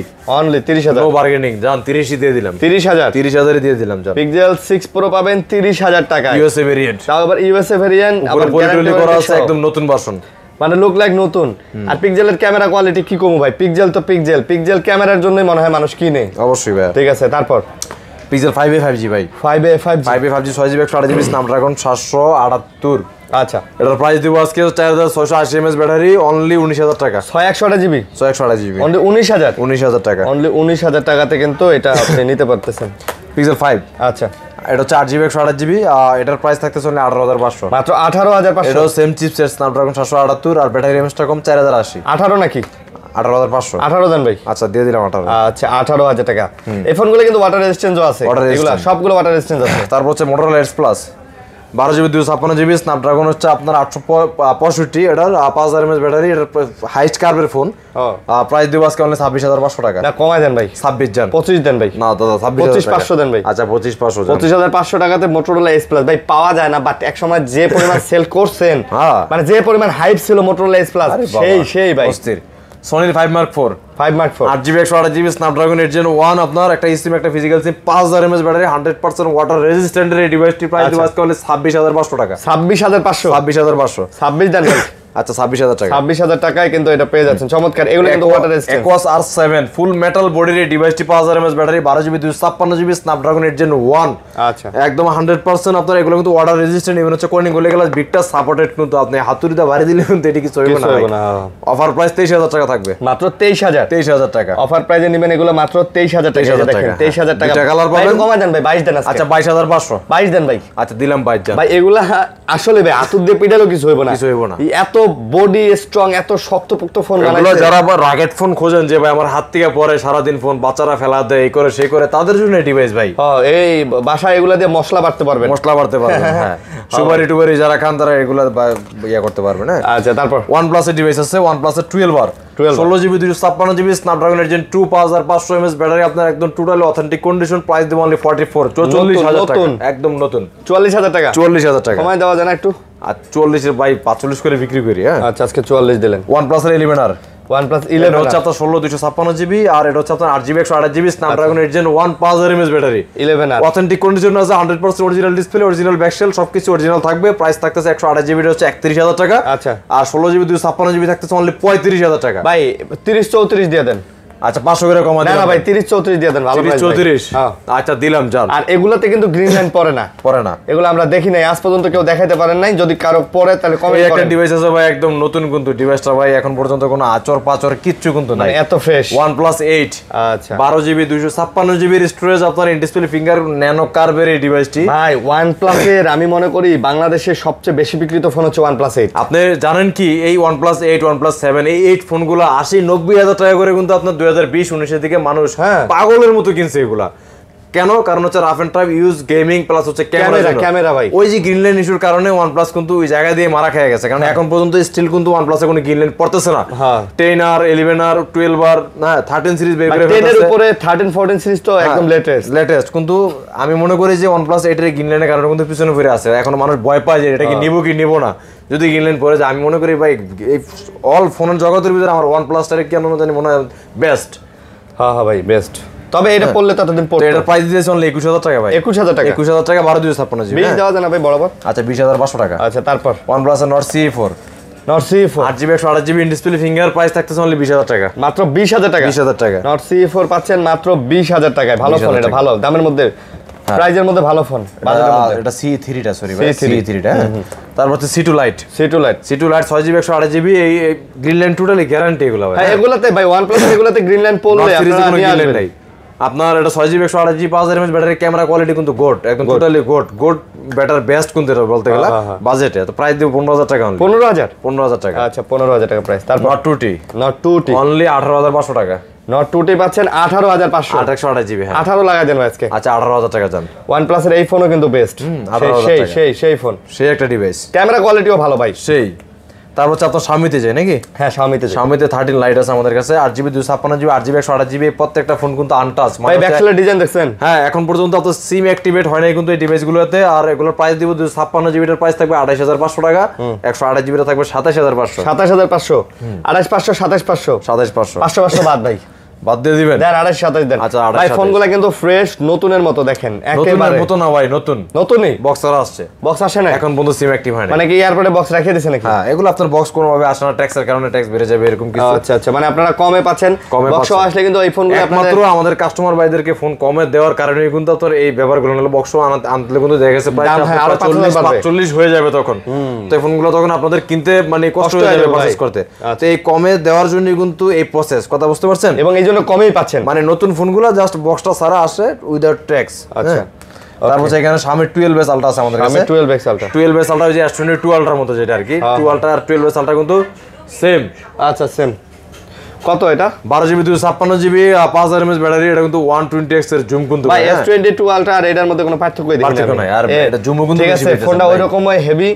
30000। নো বার্গেনিং, জান 30 দিয়ে দিলাম। 30000 দিয়ে দিলাম জান। পিক্সেল 6 Pro পাবেন 30000 টাকায়, USA ভেরিয়েন্ট, তাও আবার USA ভেরিয়েন্ট, আবার গ্যারান্টি করা আছে, একদম নতুন ভার্সন, মানে লুক লাইক নতুন। আর পিক্সেলের ক্যামেরা কোয়ালিটি কি কমু ভাই, পিক্সেল তো পিক্সেল ক্যামেরার জন্যই মনে হয় মানুষ কিনে। অবশ্যই ভাই। ঠিক আছে, তারপর পিক্সেল 5a 5G ভাই, 5a 5G 6GB 128GB Snapdragon 778। আচ্ছা, এটার প্রাইস দিব আজকে 4680 mAh ব্যাটারি, অনলি 19000 টাকা। 628GB 628GB অনলি 19000 টাকা। অনলি 19000 টাকাতে কিন্তু এটা আপনি নিতে পারতেছেন। পিক্সেল 5 আচ্ছা, এটা হচ্ছে 8GB 128GB, এটার প্রাইস থাকতেছে 18500, মাত্র 18500। এটাও সেম চিপসেট স্ন্যাপড্রাগন 778, আর ব্যাটারি এমএসটা কম 4080। 18 নাকি? 18500। 18 দেন ভাই। আচ্ছা দিয়ে দিলাম 18। আচ্ছা 18000 টাকা। এই ফোনগুলো কিন্তু ওয়াটার রেজিস্ট্যান্সও আছে, এগুলো সবগুলো ওয়াটার রেজিস্ট্যান্স আছে। তারপর হচ্ছে Motorola Edge Plus 12GB 256GB, Snapdragon হচ্ছে আপনার 865, এটার 5000 mAh ব্যাটারি, এটার হাইস্ট কার্ভের ফোন। প্রাইস দিব আজকে অনলি 26500 টাকা। না কমায় দেন ভাই, 26 জান, 25 দেন ভাই। না দাদা 25500 দেন ভাই। আচ্ছা 25500, 25500 টাকাতে Motorola Edge Plus ভাই পাওয়া যায় না, বাট এক সময় যে পরিমাণ সেল করছেন, মানে যে পরিমাণ হাইপ ছিল Motorola Edge Plus, সেই ভাই অস্থির। Sony 5 Mark 4 8GB 128GB, Snapdragon 8 Gen 1, আপনার একটা সিম একটা ফিজিক্যাল সিম, 5000 mAh ব্যাটারি, 100% ওয়াটার রেজিস্ট্যান্ট এই ডিভাইসটি। প্রাইস দিব আজকে অনলি 26500 টাকা। 26500 26500 26 দেন ভাই। আচ্ছা 26000 টাকা। 26000 টাকায় কিন্তু এটা পেয়ে যাচ্ছেন, চমৎকার। এগুলো কিন্তু ওয়াটার রেজিস্ট্যান্ট। Aquos R7 ফুল মেটাল বডির এই ডিভাইসটি, 5000 mAh battery, 12GB 256GB, Snapdragon 8 Gen 1। আচ্ছা একদম 100% আপনার এগুলো কিন্তু ওয়াটার রেজিস্ট্যান্ট, ইভেন হচ্ছে কোর্নিং গোলে গেলাস বিটটা সাপোর্টেড, কিন্তু আপনি হাতুড়িটা বাড়ি দিলে কিন্তু এটি কিছু হইব না। অফার প্রাইস 23000 টাকা থাকবে, মাত্র 23000 টাকা। অফার প্রাইসে নেবেন এগুলো মাত্র 23000 টাকা। দেখেন 23000 টাকা কালার পাবেন। কমায় দেন ভাই, 22 দেন আজকে। আচ্ছা 22500, 22 দেন ভাই। আচ্ছা দিলাম 22 জান ভাই। এগুলা আসলে ভাই হাতুর দিয়ে পিটালেও কিছু হইব না, কিছু হইব না। এত বডি স্ট্রং, এত শক্তপোক্ত ফোন এগুলো যারা আবার রাগেট ফোন খোঁজেন, যে ভাই আমার হাত থেকে পরে সারাদিন ফোন বাচ্চারা ফেলা দেয়, এই করে সেই করে, তাদের জন্য এই ডিভাইস ভাই। এই বাসায় এগুলা দিয়ে মশলা বাড়তে পারবেন, হ্যাঁ সুপারি টুপারি যারা খান তারা এগুলা ইয়া করতে পারবেন। হ্যাঁ আচ্ছা তারপর OnePlus এর ডিভাইস আছে, OnePlus এর 12R 16GB 256GB, Snapdragon 8 Gen 2, 5500 mAh battery, আপনার একদম টোটালি অথেন্টিক কন্ডিশন। প্রাইস দেব অনলি 44000 টাকা, একদম নতুন। 44000 টাকা, 44000 টাকা কমায় দেওয়া যায় না একটু? আর 40 এর ভাই 45 করে বিক্রি করি। হ্যাঁ আচ্ছা আজকে 44 দিলেন। OnePlus এর 11R, OnePlus 11 হচ্ছে আপনার 16 256GB, আর এটা হচ্ছে আপনার 8GB 128GB, Snapdragon 8 Gen 1, 5000 mAh battery, 11R authentic condition আছে, 100% অরিজিনাল ডিসপ্লে, অরিজিনাল ব্যাকশেল, সবকিছু অরিজিনাল থাকবে। প্রাইস থাকতেছে 128GB হচ্ছে 31000 টাকা। আচ্ছা আর 16GB 256GB থাকতেছে অনলি 35000 টাকা। ভাই 30 34 দিয়ে দেন। আচ্ছা 500 করে কমা দেন। না ভাই 30 34 দিয়ে দেন, ভালো প্রাইস। 34 আচ্ছা দিলাম জান। আর এগুলাতে কিন্তু গ্রিন লাইন পড়ে না, এগুলো আমরা দেখি নাই আজ পর্যন্ত, কেউ দেখাইতে পারেন নাই। যদি কারো পড়ে তাহলে কমেন্ট করেন। একটা ডিভাইস আছে ভাই একদম নতুন, কিন্তু ডিভাইসটা ভাই এখন পর্যন্ত কোনো আচর পাচর কিচ্ছু কিন্তু নাই, এত ফ্রেশ। OnePlus 8 আচ্ছা 12GB 256GB স্টোরেজ, আপনার ইন ডিসপ্লে ফিঙ্গার ন্যানো কার্ভের এই ডিভাইসটি। ভাই OnePlus এর আমি মনে করি বাংলাদেশের সবচেয়ে বেশি বিক্রিত ফোন হচ্ছে OnePlus 8। আপনি জানেন কি এই OnePlus 8 OnePlus 7 এই 8 ফোনগুলো 80-90 টাকা করে কিন্তু আপনার 2020-19 এর দিকে মানুষ পাগলের মতো কিনছে এগুলা। কেন? কারণ হচ্ছে rough and tough use, gaming plus হচ্ছে ক্যামেরা ভাই। ওই যে গ্রিন লাইন ইস্যুর কারণে OnePlus কিন্তু ওই জায়গা দিয়ে মারা খেয়ে গেছে, কারণ এখন পর্যন্ত স্টিল কিন্তু OnePlus এ কোনো গ্রিন লাইন পড়তেছে না। 10R 11R 12R না 13 সিরিজ বের করে 10 এর উপরে 13 14 সিরিজ তো একদম লেটেস্ট। কিন্তু আমি মনে করি যে OnePlus 8 এর গ্রিন লাইনের কারণে কিন্তু পিছনে ফিরে আছে। এখন মানুষ ভয় পায় যে এটা কি নিব কি নিব না, যদি গ্রিন লাইন পড়ে যায়। আমি মনে করি ভাই এই অল ফোনের জগতের ভিতরে আমার OnePlus টা কেন জানি মনে হয় বেস্ট। হ্যাঁ ভাই বেস্ট। তবে এটা পড়লে ততদিন পড়তো। এটার প্রাইস দিয়েছে অনলি 21000 টাকা ভাই। 21000 টাকা, 21000 টাকা 12/256GB। 20 দেওয়া যায় না ভাই বরাবর? আচ্ছা 20500 টাকা। আচ্ছা তারপর OnePlus এর Nord CE4 8GB 128GB in display finger, price থাকতেছে অনলি 20000 টাকা, মাত্র 20000 টাকা। 20000 টাকা Nord CE4 পাচ্ছেন মাত্র 20000 টাকায়। ভালো ফোন, এটা ভালো দামের মধ্যে, প্রাইজের মধ্যে ভালো ফোন, বাজেটের মধ্যে। এটা C3 টা, সরি ভাই C3 টা। তারপর হচ্ছে C2 Lite 6GB 128GB, এই গ্রিন লাইন টোটালি গ্যারান্টি এগুলা ভাই। হ্যাঁ এগুলাতে ভাই OnePlus এগুলাতে গ্রিন লাইন পড়লে আপনারা নিয়ে আসবেন। আপনার এটা 6GB 128GB 5000 mAh battery, camera quality কিন্তু গোড, একদম টোটালি গোড বেটার বেস্ট কিন্তু এটা বলতে গেলে বাজেটে। তো প্রাইস দিব 15000 টাকা অনলি। 15000 টাকা। আচ্ছা 15000 টাকা প্রাইস। তারপর Nord 2T অনলি 18500 টাকা। Nord 2T পাচ্ছেন 18500, 128GB। হ্যাঁ 18 লাগাই দেন আজকে। আচ্ছা 18000 টাকা জান। OnePlus এর এই ফোনও কিন্তু বেস্ট, সেই ফোন, সেই একটা ডিভাইস, ক্যামেরা কোয়ালিটিও ভালো ভাই, সেই। তারপর হচ্ছে আপনার Xiaomi-তে যায় নাকি? হ্যাঁ Xiaomi-তে 13 Lite আছে আমাদের কাছে, 8GB 256GB 8GB 128GB, প্রত্যেকটা ফোন কিন্তু আনটাচ। ভাই ব্যাকসেলের ডিজাইন দেখছেন? হ্যাঁ এখন পর্যন্ত আপনার সিম অ্যাক্টিভেট হয় নাই কিন্তু এই ডিভাইসগুলোতে। আর এগুলোর প্রাইস দিব 256GB এর প্রাইস থাকবে 28500 টাকা, 128GB এর থাকবে 27500। 27500 28500 27500 27500 500 বাদ ভাই, বাদ দিয়ে দিবেন। দেন 227 দেন। আচ্ছা ভাই ফোনগুলো কিন্তু ফ্রেশ নতুনের মতো, দেখেন একেবারে নতুন না ভাই, নতুনই বক্সার আসছে। বক্স আসে না এখন বন্ধু সিম অ্যাক্টিভ হয় না, মানে কি এয়ারপোর্টে বক্স রেখে দিয়েছে নাকি? হ্যাঁ এগুলো আপনার বক্স কোনো ভাবে আসে না, ট্যাক্সের কারণে ট্যাক্স বেড়ে যাবে এরকম কিছু। আচ্ছা মানে আপনারা কমে পাচ্ছেন, বক্স আসলে কিন্তু এই ফোনগুলো একমাত্র আমাদের কাস্টমার ভাইদেরকে ফোন কমে দেওয়ার কারণে কিন্তু আপনার এই ব্যাপারগুলো হলো। বক্স আনতে কিন্তু দেখা গেছে প্রায় 40 হয়ে যাবে তখন, তো এই ফোনগুলো তখন আপনাদের কিনতে মানে কষ্ট হয়ে যাবে প্রসেস করতে। তো এই কমে দেওয়ার জন্য কিন্তু এই প্রসেস, কথা বুঝতে পারছেন? এবং এই জন্য কমেই পাচ্ছেন, মানে নতুন ফোনগুলো জাস্ট বক্সটা ছাড়া আসে উইদাউট ট্যাক্স। আচ্ছা তারপর এখানে Xiaomi 12s Ultra আছে আমাদের কাছে। 12s Ultra 12s Ultra ওই যে S22 Ultra মতো যেটা আর কি, 2 Ultra আর 12s Ultra কিন্তু সেম। আচ্ছা সেম। কত এটা? 12GB 256GB 5000 mAh ব্যাটারি, এটা কিন্তু 120x এর জুম কিন্তু ভাই S22 Ultra আর এটার মধ্যে কোনো পার্থক্যই দেখি না। পার্থক্য নাই, আর এটা জুমও কিন্তু ঠিক আছে, ফোনটা ওইরকমই হেভি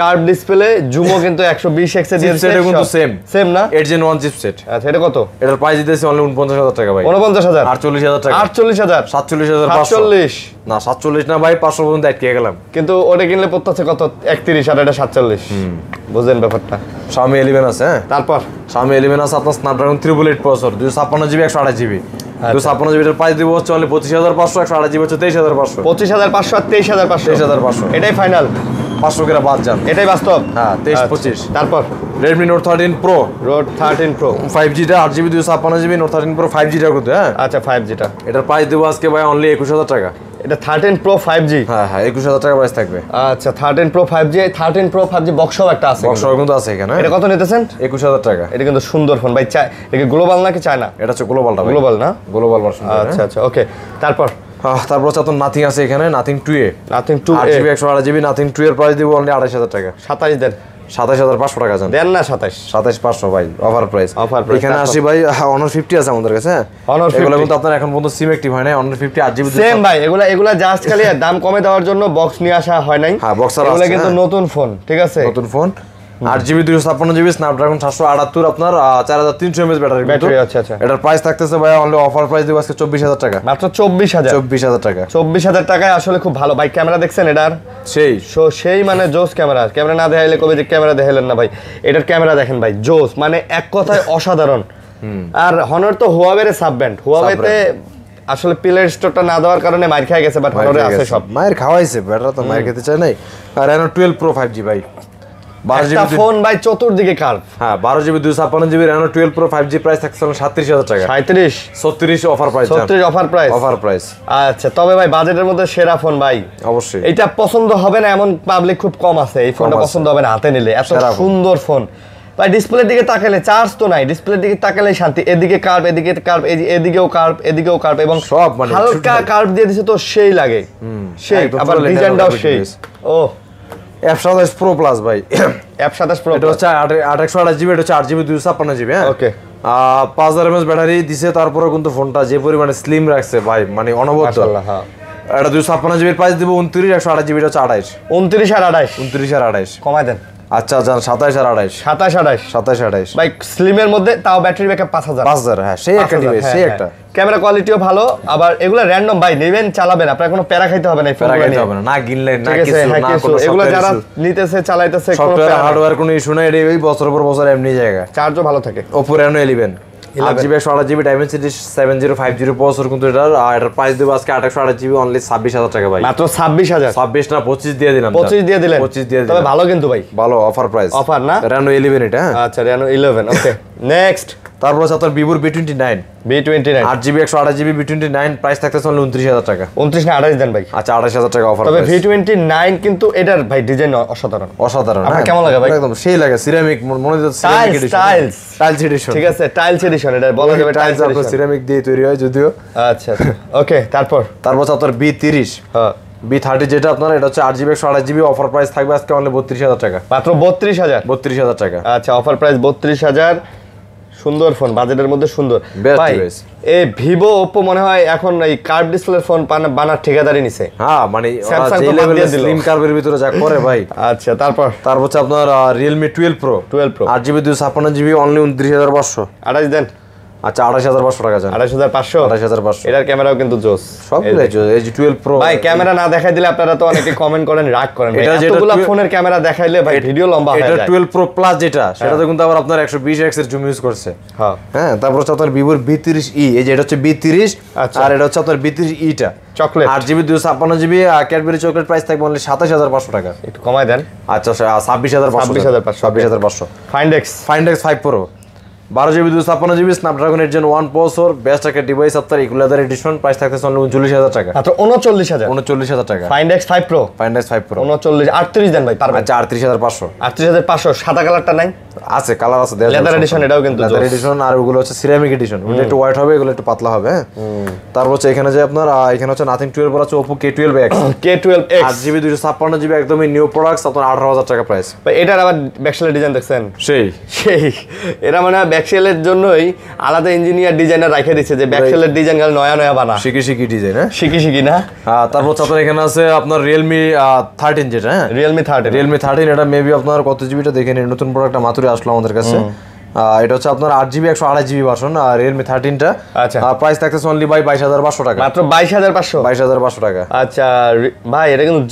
কার্ভ ডিসপ্লে, জুমও কিন্তু 120x এর দিয়েছে, চিপসেট কিন্তু সেম না? 8 Gen 1 চিপসেট। আচ্ছা এটা কত? এটার প্রাইস দিতেছি অনলি 49000 টাকা ভাই। 49000 48000 টাকা। 48000 47500 47 না 47 না ভাই, 500 পর্যন্ত আটকে গেলাম। কিন্তু ওটা কিনলে পড়তেছে কত? 31 আর এটা 47। বুঝেন ব্যাপারটা। Xiaomi 11 আছে, হ্যাঁ তারপর Xiaomi 11 আছে আপনার Snapdragon 888 processor, 256GB 128GB। 256GB এর প্রাইস দিব হচ্ছে অনলি 25500, 128GB হচ্ছে 23500। 25500 আর 23500। 23500 এটাই ফাইনাল, 500 করে বাদ যান। এটাই বাস্তব। হ্যাঁ 23 25। তারপর Redmi Note 13 Pro, Note 13 Pro 5G টা 8GB 256GB Note 13 Pro 5G টা কিন্তু, হ্যাঁ আচ্ছা 5G টা। এটার প্রাইস দেব আজকে ভাই অনলি 21000 টাকা। এটা 13 Pro 5G। হ্যাঁ 21000 টাকা প্রাইস থাকবে। আচ্ছা 13 Pro 5G, 13 Pro 5G বক্সও একটা আছে। বক্স কিন্তু আছে এখানে। এটা কত নিতেছেন? 21000 টাকা। এটা কিন্তু সুন্দর ফোন ভাই। এটা গ্লোবাল নাকি চায়না? এটা হচ্ছে গ্লোবালটা ভাই। গ্লোবাল না? Global version. আচ্ছা আচ্ছা ওকে। তারপর তারপর হচ্ছে আপনার নাথিং আছে এখানে, nothing 2A। Nothing 2A 8GB 128GB nothing 2 এর প্রাইস দিব অনলি 28000 টাকা। 27 দেন। 27500 টাকা জান। দেন না 27। 27500 ভাই অফার প্রাইস। এখানে আসি ভাই Honor 50 আছে আমাদের কাছে। Honor 50 এগুলো কিন্তু আপনার এখন পর্যন্ত সিম অ্যাক্টিভ হয় নাই। Honor 50 8GB সেম ভাই, এগুলা জাস্ট খালি দাম কমে দেওয়ার জন্য বক্স নিয়ে আসা হয় নাই। হ্যাঁ বক্স আর এগুলা কিন্তু নতুন ফোন, ঠিক আছে? নতুন ফোন 8GB 256GB Snapdragon 778 আপনার 4300 mAh ব্যাটারি। ব্যাটারি আচ্ছা আচ্ছা। এটার প্রাইস থাকতেছে ভাই অনলি অফার প্রাইস দিব আজকে 24000 টাকা। মাত্র 24000। 24000 টাকা। 24000 টাকায় আসলে খুব ভালো ভাই। ক্যামেরা দেখছেন এটার? সেই মানে জোস ক্যামেরা। ক্যামেরা না দেখাইলে কবে যে ক্যামেরা দেখাইলেন না ভাই। এটার ক্যামেরা দেখেন ভাই, জোস মানে এক কথায় অসাধারণ। আর Honor তো Huawei এর সাব ব্র্যান্ড। Huawei তে আসলে প্লে স্টোরটা না দেওয়ার কারণে মাইর খেয়ে গেছে, বাট Honor এ আছে সব। মায়ের খাওয়াইছে, বেটার তো মায়ের খেতে চায় নাই। আর Reno 12 Pro 5G ভাই, 12GB ফোন ভাই, চতুর্দিকে কার্ভ। হ্যাঁ 12GB 256GB Reno 12 Pro 5G price থাকছে 37000 টাকা। 37 36 offer price. 36 offer price. Offer price. আচ্ছা তবে ভাই বাজেটের মধ্যে সেরা ফোন ভাই। অবশ্যই। এটা পছন্দ হবে না এমন পাবলিক খুব কম আছে। এই ফোনটা পছন্দ হবে না হাতে নিলে। এত সুন্দর ফোন ভাই। ডিসপ্লের দিকে তাকালে চার্জ তো নাই, ডিসপ্লের দিকে তাকালে শান্তি। এদিকে কার্ভ, এদিকে কার্ভ, এদিকেও কার্ভ, এদিকেও কার্ভ, এবং সব মানে হালকা কার্ভ দিয়ে দিছে তো সেই লাগে। সেই আবার ডিজাইনটাও সেই। ও F27 Pro Plus ভাই। F27 Pro এটা হচ্ছে 828GB, এটা হচ্ছে 8GB 256GB। হ্যাঁ ওকে। 5000 mAh ব্যাটারি দিছে, তারপরে কিন্তু ফোনটা যে পরিমাণে স্লিম রাখছে ভাই, মানে অনবদ্য। মাশাআল্লাহ। হ্যাঁ এটা 256GB এর প্রাইস দিব 29, 128GB এটা হচ্ছে 28। 29 আর 28। 29 আর 28 কমায় দেন। আচ্ছা জান 27 আর 28। 27 28 27 28 ভাই। স্লিমের মধ্যে তাও ব্যাটারি ব্যাকআপ 5000। 5000 হ্যাঁ সেই একটা ডিভাইস, সেই একটা। ক্যামেরা কোয়ালিটিও ভালো। আবার এগুলো র‍্যান্ডম ভাই, নেবেন চালাবেন, আপনার কোনো প্যারা খাইতে হবে না। প্যারা খাইতে হবে না, না গিনলেন না কিছু না কোনো। এগুলো যারা নিতেছে চালাইতেছে কোনো সফটওয়্যার হার্ডওয়্যার কোনো ইস্যু নাই। এই বছর পর বছর এমনি জায়গা। চার্জও ভালো থাকে। Oppo Reno 11 8GB 128GB Dimensity 7050 processor কিন্তু এটার। আর এটার প্রাইস দেব আজকে 828GB অনলি 26000 টাকা ভাই। মাত্র 26000। 26 না 25 দিয়ে দিলাম। 25 দিয়ে দিলেন। 25 দিয়ে দিলাম। তবে ভালো কিন্তু ভাই, ভালো অফার প্রাইস। অফার না? Reno 11 এটা। হ্যাঁ আচ্ছা Reno 11 ওকে। নেক্সট তারপর আছে আপনার Vivo V29 8GB 128GB V29 price থাকতেছে 29000 টাকা। 29 না 28 দেন ভাই। আচ্ছা 28000 টাকা অফার তবে প্রাইস। V29 কিন্তু এটার ভাই ডিজাইন অসাধারণ। অসাধারণ। আপনার কেমন লাগে ভাই? একদম সেই লাগে। সিরামিক মনে হচ্ছে সিরামিক এডিশন। Tiles addition. ঠিক আছে টাইলস এডিশন, এটা বলা যাবে টাইলস এডিশন। সিরামিক দিয়ে তৈরি হয় যদিও। আচ্ছা ওকে। তারপর আছে আপনার B30 হ্যাঁ B30 যেটা আপনার, এটা হচ্ছে 8GB 128GB অফার প্রাইস থাকবে আজকে অনলি 32000 টাকা। মাত্র 32000। 32000 টাকা। আচ্ছা অফার প্রাইস 32000। সুন্দর ফোন, বাজেটের মধ্যে সুন্দর ভাই। এই ভিভো ওপ্পো মনে হয় এখন এই কার্ভ ডিসপ্লে ফোন বানার ঠিকাদারি নিছে। হ্যাঁ মানে স্যামসাং যে লেভেলের স্লিম কার্ভের ভিতরে যা করে ভাই। আচ্ছা তারপর হচ্ছে আপনার Realme 12 Pro 8GB 256GB only 29500। 28 দেন। আচ্ছা 28500 টাকা জান। 28500। 28500 এটার ক্যামেরাও কিন্তু জোস। সবগুলাই জোস। এই যে 12 Pro ভাই ক্যামেরা না দেখাই দিলে আপনারা তো অনেকে কমেন্ট করেন, রাগ করেন। এতগুলা ফোনের ক্যামেরা দেখাইলে ভাই ভিডিও লম্বা হয়ে যায়। এটা 12 Pro Plus যেটা, সেটাতে কিন্তু আবার আপনার 120x এর জুম ইউজ করছে। হ্যাঁ হ্যাঁ। তারপর হচ্ছে আপনার Vivo V30e, এই যে এটা হচ্ছে B30 আর এটা হচ্ছে আপনার B30e টা chocolate 8GB 256GB Cadbury chocolate price থাকবে অনলি 27500 টাকা। একটু কমায় দেন। আচ্ছা 26500। 26500। Find X 5 Pro 12GB 256GB Snapdragon 8 Gen 1 processor, best একটা ডিভাইস আপনার ইকুলাদার এডিশন, প্রাইস থাকতেছে অনলি 39000 টাকা। মাত্র 39000 39000 টাকা। Find X5 Pro 39 38 দেন ভাই পারবেন। আচ্ছা 38500 38500 সাদা কালারটা নাই? আছে, কালার আছে, লেদার এডিশন, এটাও কিন্তু লেদার এডিশন। আর ওগুলো হচ্ছে সিরামিক এডিশন, ওটা একটু হোয়াইট হবে, এগুলো একটু পাতলা হবে। তারপর হচ্ছে এখানে যে আপনার এখানে হচ্ছে নাথিং 12 আছে, Oppo K12X 8GB 256GB একদমই নিউ প্রোডাক্টস, আপনার 18000 টাকা প্রাইস। ভাই এটার আবার ব্যাকশেলের ডিজাইন দেখছেন? সেই এরা মানে ব্যাকশেলের জন্যই আলাদা ইঞ্জিনিয়ার ডিজাইনার রাখে দিচ্ছে যে ব্যাকশেলের ডিজাইন গাল নয়া বানা, শিকি ডিজাইন। হ্যাঁ শিকি না। তারপর হচ্ছে আপনার এখানে আছে আপনার Realme 13 যেটা, হ্যাঁ Realme 13 এটা মেবি আপনার কত জিবিটা দেখে নিন, নতুন প্রোডাক্টটা মাত্রই আসলো আমাদের কাছে। এটা হচ্ছে আপনার 8GB 128GB ভার্সন, আর Realme 13টা। আচ্ছা, প্রাইস থাকতেছে অনলি বাই 22500 টাকা, মাত্র 22500 টাকা। আচ্ছা ভাই এটা কিন্তু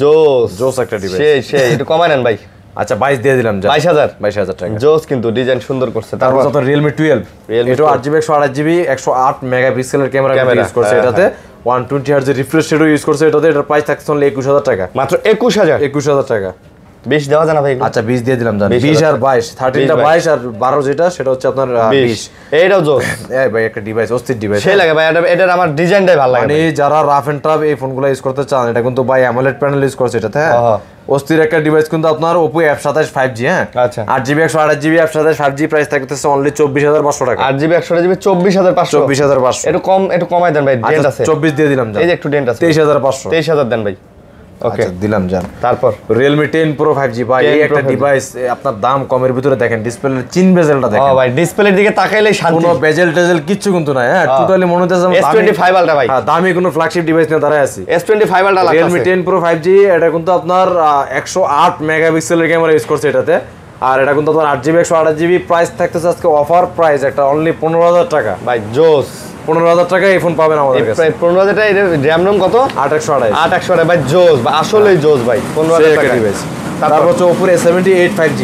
জোস একটা ডিভাইস, সেই একটু কমায় নেন ভাই। আচ্ছা 22 দিয়ে দিলাম, 22000 টাকা। জোস কিন্তু ডিজাইন সুন্দর করছে। তারপর আপনার Realme 12, এটা 8GB 128GB 108 মেগাপিক্সেলের ক্যামেরা ইউজ করছে, এটাতে 120 Hz রিফ্রেশ রেটও ইউজ করছে এটাতে। এটার প্রাইস থাকছে অনলি 21000 টাকা, মাত্র 21000 টাকা। 20 দেওয়া যায় না ভাই? আচ্ছা 20 দিয়ে দিলাম, জান 20 আর 22, 13টা 22 আর 12 যেটা সেটা হচ্ছে আপনার 20। এইটাও জোস। এই ভাই একটা ডিভাইস, অস্থির ডিভাইস, সেই লাগে ভাই। এটার আমার ডিজাইনটাই ভালো লাগে। মানে যারা রাফ এন্ড টাফ এই ফোনগুলো ইউজ করতে চান, এটা কিন্তু ভাই AMOLED প্যানেল ইউজ করছে এটাতে। হ্যাঁ অস্থির একটা ডিভাইস কিন্তু আপনার Oppo F27 5G। হ্যাঁ আচ্ছা 8GB 128GB F27 5G, price থাকতেছে অনলি 24500 টাকা। 8GB 128GB 24500 একটু কমাই দেন ভাই, ডেন্ট আছে। 24 দিয়ে দিলাম, এই যে একটু ডেন্ট আছে, 23500 দেন ভাই। ওকে দিলাম জান। তারপর Realme 10 Pro 5G ভাই, এই একটা ডিভাইস আপনার দাম কমের ভিতরে দেখেন, ডিসপ্লের চিন বেজেলটা দেখেন। ভাই ডিসপ্লের দিকে তাকাইলেই শান্তি, কোনো বেজেল টেজেল কিচ্ছু কিন্তু নাই। হ্যাঁ টোটালি মনে হচ্ছে S25 Ultra ভাই। হ্যাঁ দামি কোনো ফ্ল্যাগশিপ ডিভাইস নিয়ে দাঁড়ায় আছি। S25 Ultra লাগছে। Realme 10 Pro 5G এটা কিন্তু আপনার 108 মেগাপিক্সেলের ক্যামেরা ইউজ করছে এটাতে, আর এটা কিন্তু আপনার 8GB 128GB, প্রাইস থাকতেছে আজকে অফার প্রাইস একটা অনলি 15000 টাকা। ভাই জোস, 15000 টাকা এই ফোন পাবেন আমাদের কাছে। 15000 টাকা। এর র‍্যাম রম কত? 8 ভাই জোস, আসলেই জোস ভাই। 15000 টাকা ডিভাইস। তারপর হচ্ছে Oppo A78 5G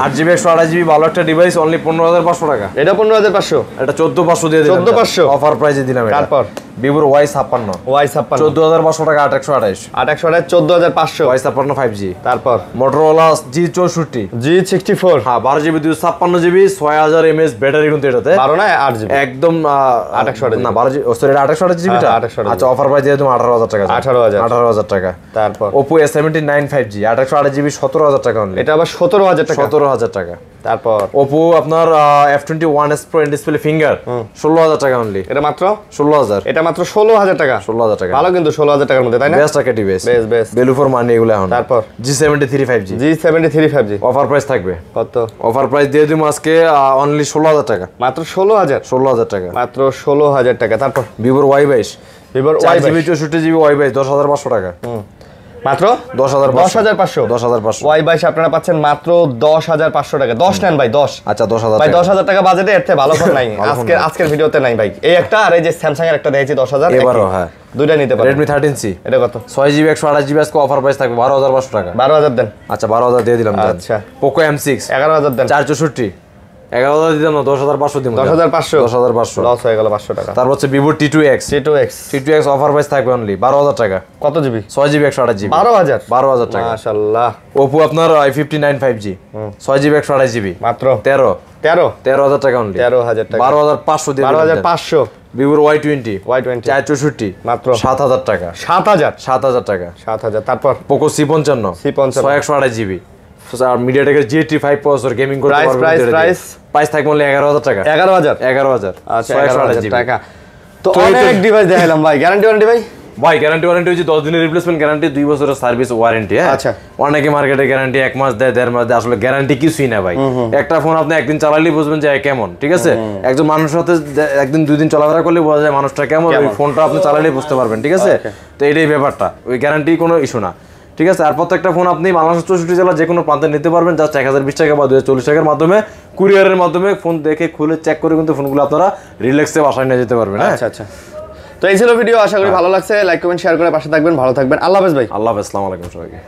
8GB 128GB ভালো একটা ডিভাইস, অনলি 15500 টাকা। এটা 15500, এটা 14500 দিয়ে দিলাম, 14500 অফার প্রাইসে দিলাম এটা। তারপর Vivo Y56 14500 টাকা, 8128 14500 Y56 5G। তারপর Motorola G64 হ্যাঁ 12GB 256GB 6000 mAh ব্যাটারি কিন্তু এটাতে, 12 না 8GB একদম 2800 না 12 সরি 28GB টা। আচ্ছা অফার প্রাইস দিয়ে দিলাম 18000 টাকা, 18000 টাকা। তারপর Oppo A79 5G 128GB 17000 টাকা অনলি, এটা আবার 17000 টাকা, 17000 টাকা। তারপর Oppo আপনার F21s Pro in display finger 16000 টাকা অনলি, এটা মাত্র 16000, এটা মাত্র 16000 টাকা, 16000 টাকা। ভালো কিন্তু 16000 টাকার মধ্যে, তাই না? বেস্ট টাকা device, best value for money এগুলো এখন। তারপর G73 5G অফার প্রাইস থাকবে কত? অফার প্রাইস দিয়ে দিমু আজকে অনলি 16000 টাকা, মাত্র 16000 টাকা, মাত্র 16000 টাকা। তারপর Vivo Y22 4GB 64GB Y22 10500 টাকা, মাত্র 10500 Y22 আপনারা পাচ্ছেন মাত্র 10500 টাকা। 10 নেন ভাই, 10। আচ্ছা 10000 ভাই 10000 টাকা বাজেটে এর থেকে ভালো ফোন নাই আজকের ভিডিওতে নাই ভাই। এই একটা আর এই যে স্যামসাং এর একটা দেখাইছি 10000 এবারও। হ্যাঁ দুইটা নিতে পারেন। Redmi 13C এটা কত? 6GB 128GB আজকে অফার প্রাইস থাকবে 12500 টাকা, 12000 দেন। আচ্ছা 12000 দিয়ে দিলাম। আচ্ছা Poco M6 11000 দেন। 464 11000 দিলাম না, 10500 দিলাম, 10500 লস হয়ে গেল 500 টাকা। তারপর হচ্ছে Vivo T2X অফার প্রাইস থাকবে অনলি 12000 টাকা। কত জিবি? 6GB 128GB 12000 টাকা, মাশাআল্লাহ। Oppo আপনার i59 5G 6GB 128GB মাত্র 13000 টাকা অনলি, 13000 টাকা, 12500 দিয়ে 12500। Vivo Y20 464 মাত্র 7000 টাকা, 7000 টাকা। তারপর Poco C55 128GB আর MediaTek GT5 প্রসেসর গেমিং করতে পারবেন। প্রাইস থাকবে অনলি 11000 টাকা, 11000 আচ্ছা 11000 টাকা। তো অনেক ডিভাইস দেখাইলাম ভাই। গ্যারান্টি ওয়ারেন্টি ভাই গ্যারান্টি ওয়ারেন্টি হচ্ছে 10 দিনের রিপ্লেসমেন্ট গ্যারান্টি, 2 বছরের সার্ভিস ওয়ারেন্টি। হ্যাঁ আচ্ছা অনেকে মার্কেটে গ্যারান্টি 1 মাস দেয়, 1.5 মাস দেয়, আসলে গ্যারান্টি কিছুই না ভাই। একটা ফোন আপনি একদিন চালালেই বুঝবেন যে কেমন, ঠিক আছে? একজন মানুষের সাথে একদিন 2 দিন চলাফেরা করলে বোঝা যায় মানুষটা কেমন, ওই ফোনটা আপনি চালালেই বুঝতে পারবেন, ঠিক আছে? তো এটাই ব্যাপারটা, ওই গ্যারান্টি কোনো ইস্যু না, ঠিক আছে? আর প্রত্যেকটা ফোন আপনি বাংলাদেশের 64 জেলা যে কোনো প্রান্তে নিতে পারবেন জাস্ট 1020 টাকা বা 2040 টাকার মাধ্যমে, কুরিয়ারের মাধ্যমে। ফোন দেখে খুলে চেক করে কিন্তু ফোনগুলো আপনারা রিল্যাক্সে বাসায় নিয়ে যেতে পারবেন। আচ্ছা আচ্ছা, তো এই ছিল ভিডিও। আশা করি ভালো লাগছে। লাইক কমেন্ট শেয়ার করে পাশে থাকবেন, ভালো থাকবেন। আল্লাহ হাফেজ ভাই। আল্লাহ হাফেজ, আসসালামু আলাইকুম সবাইকে।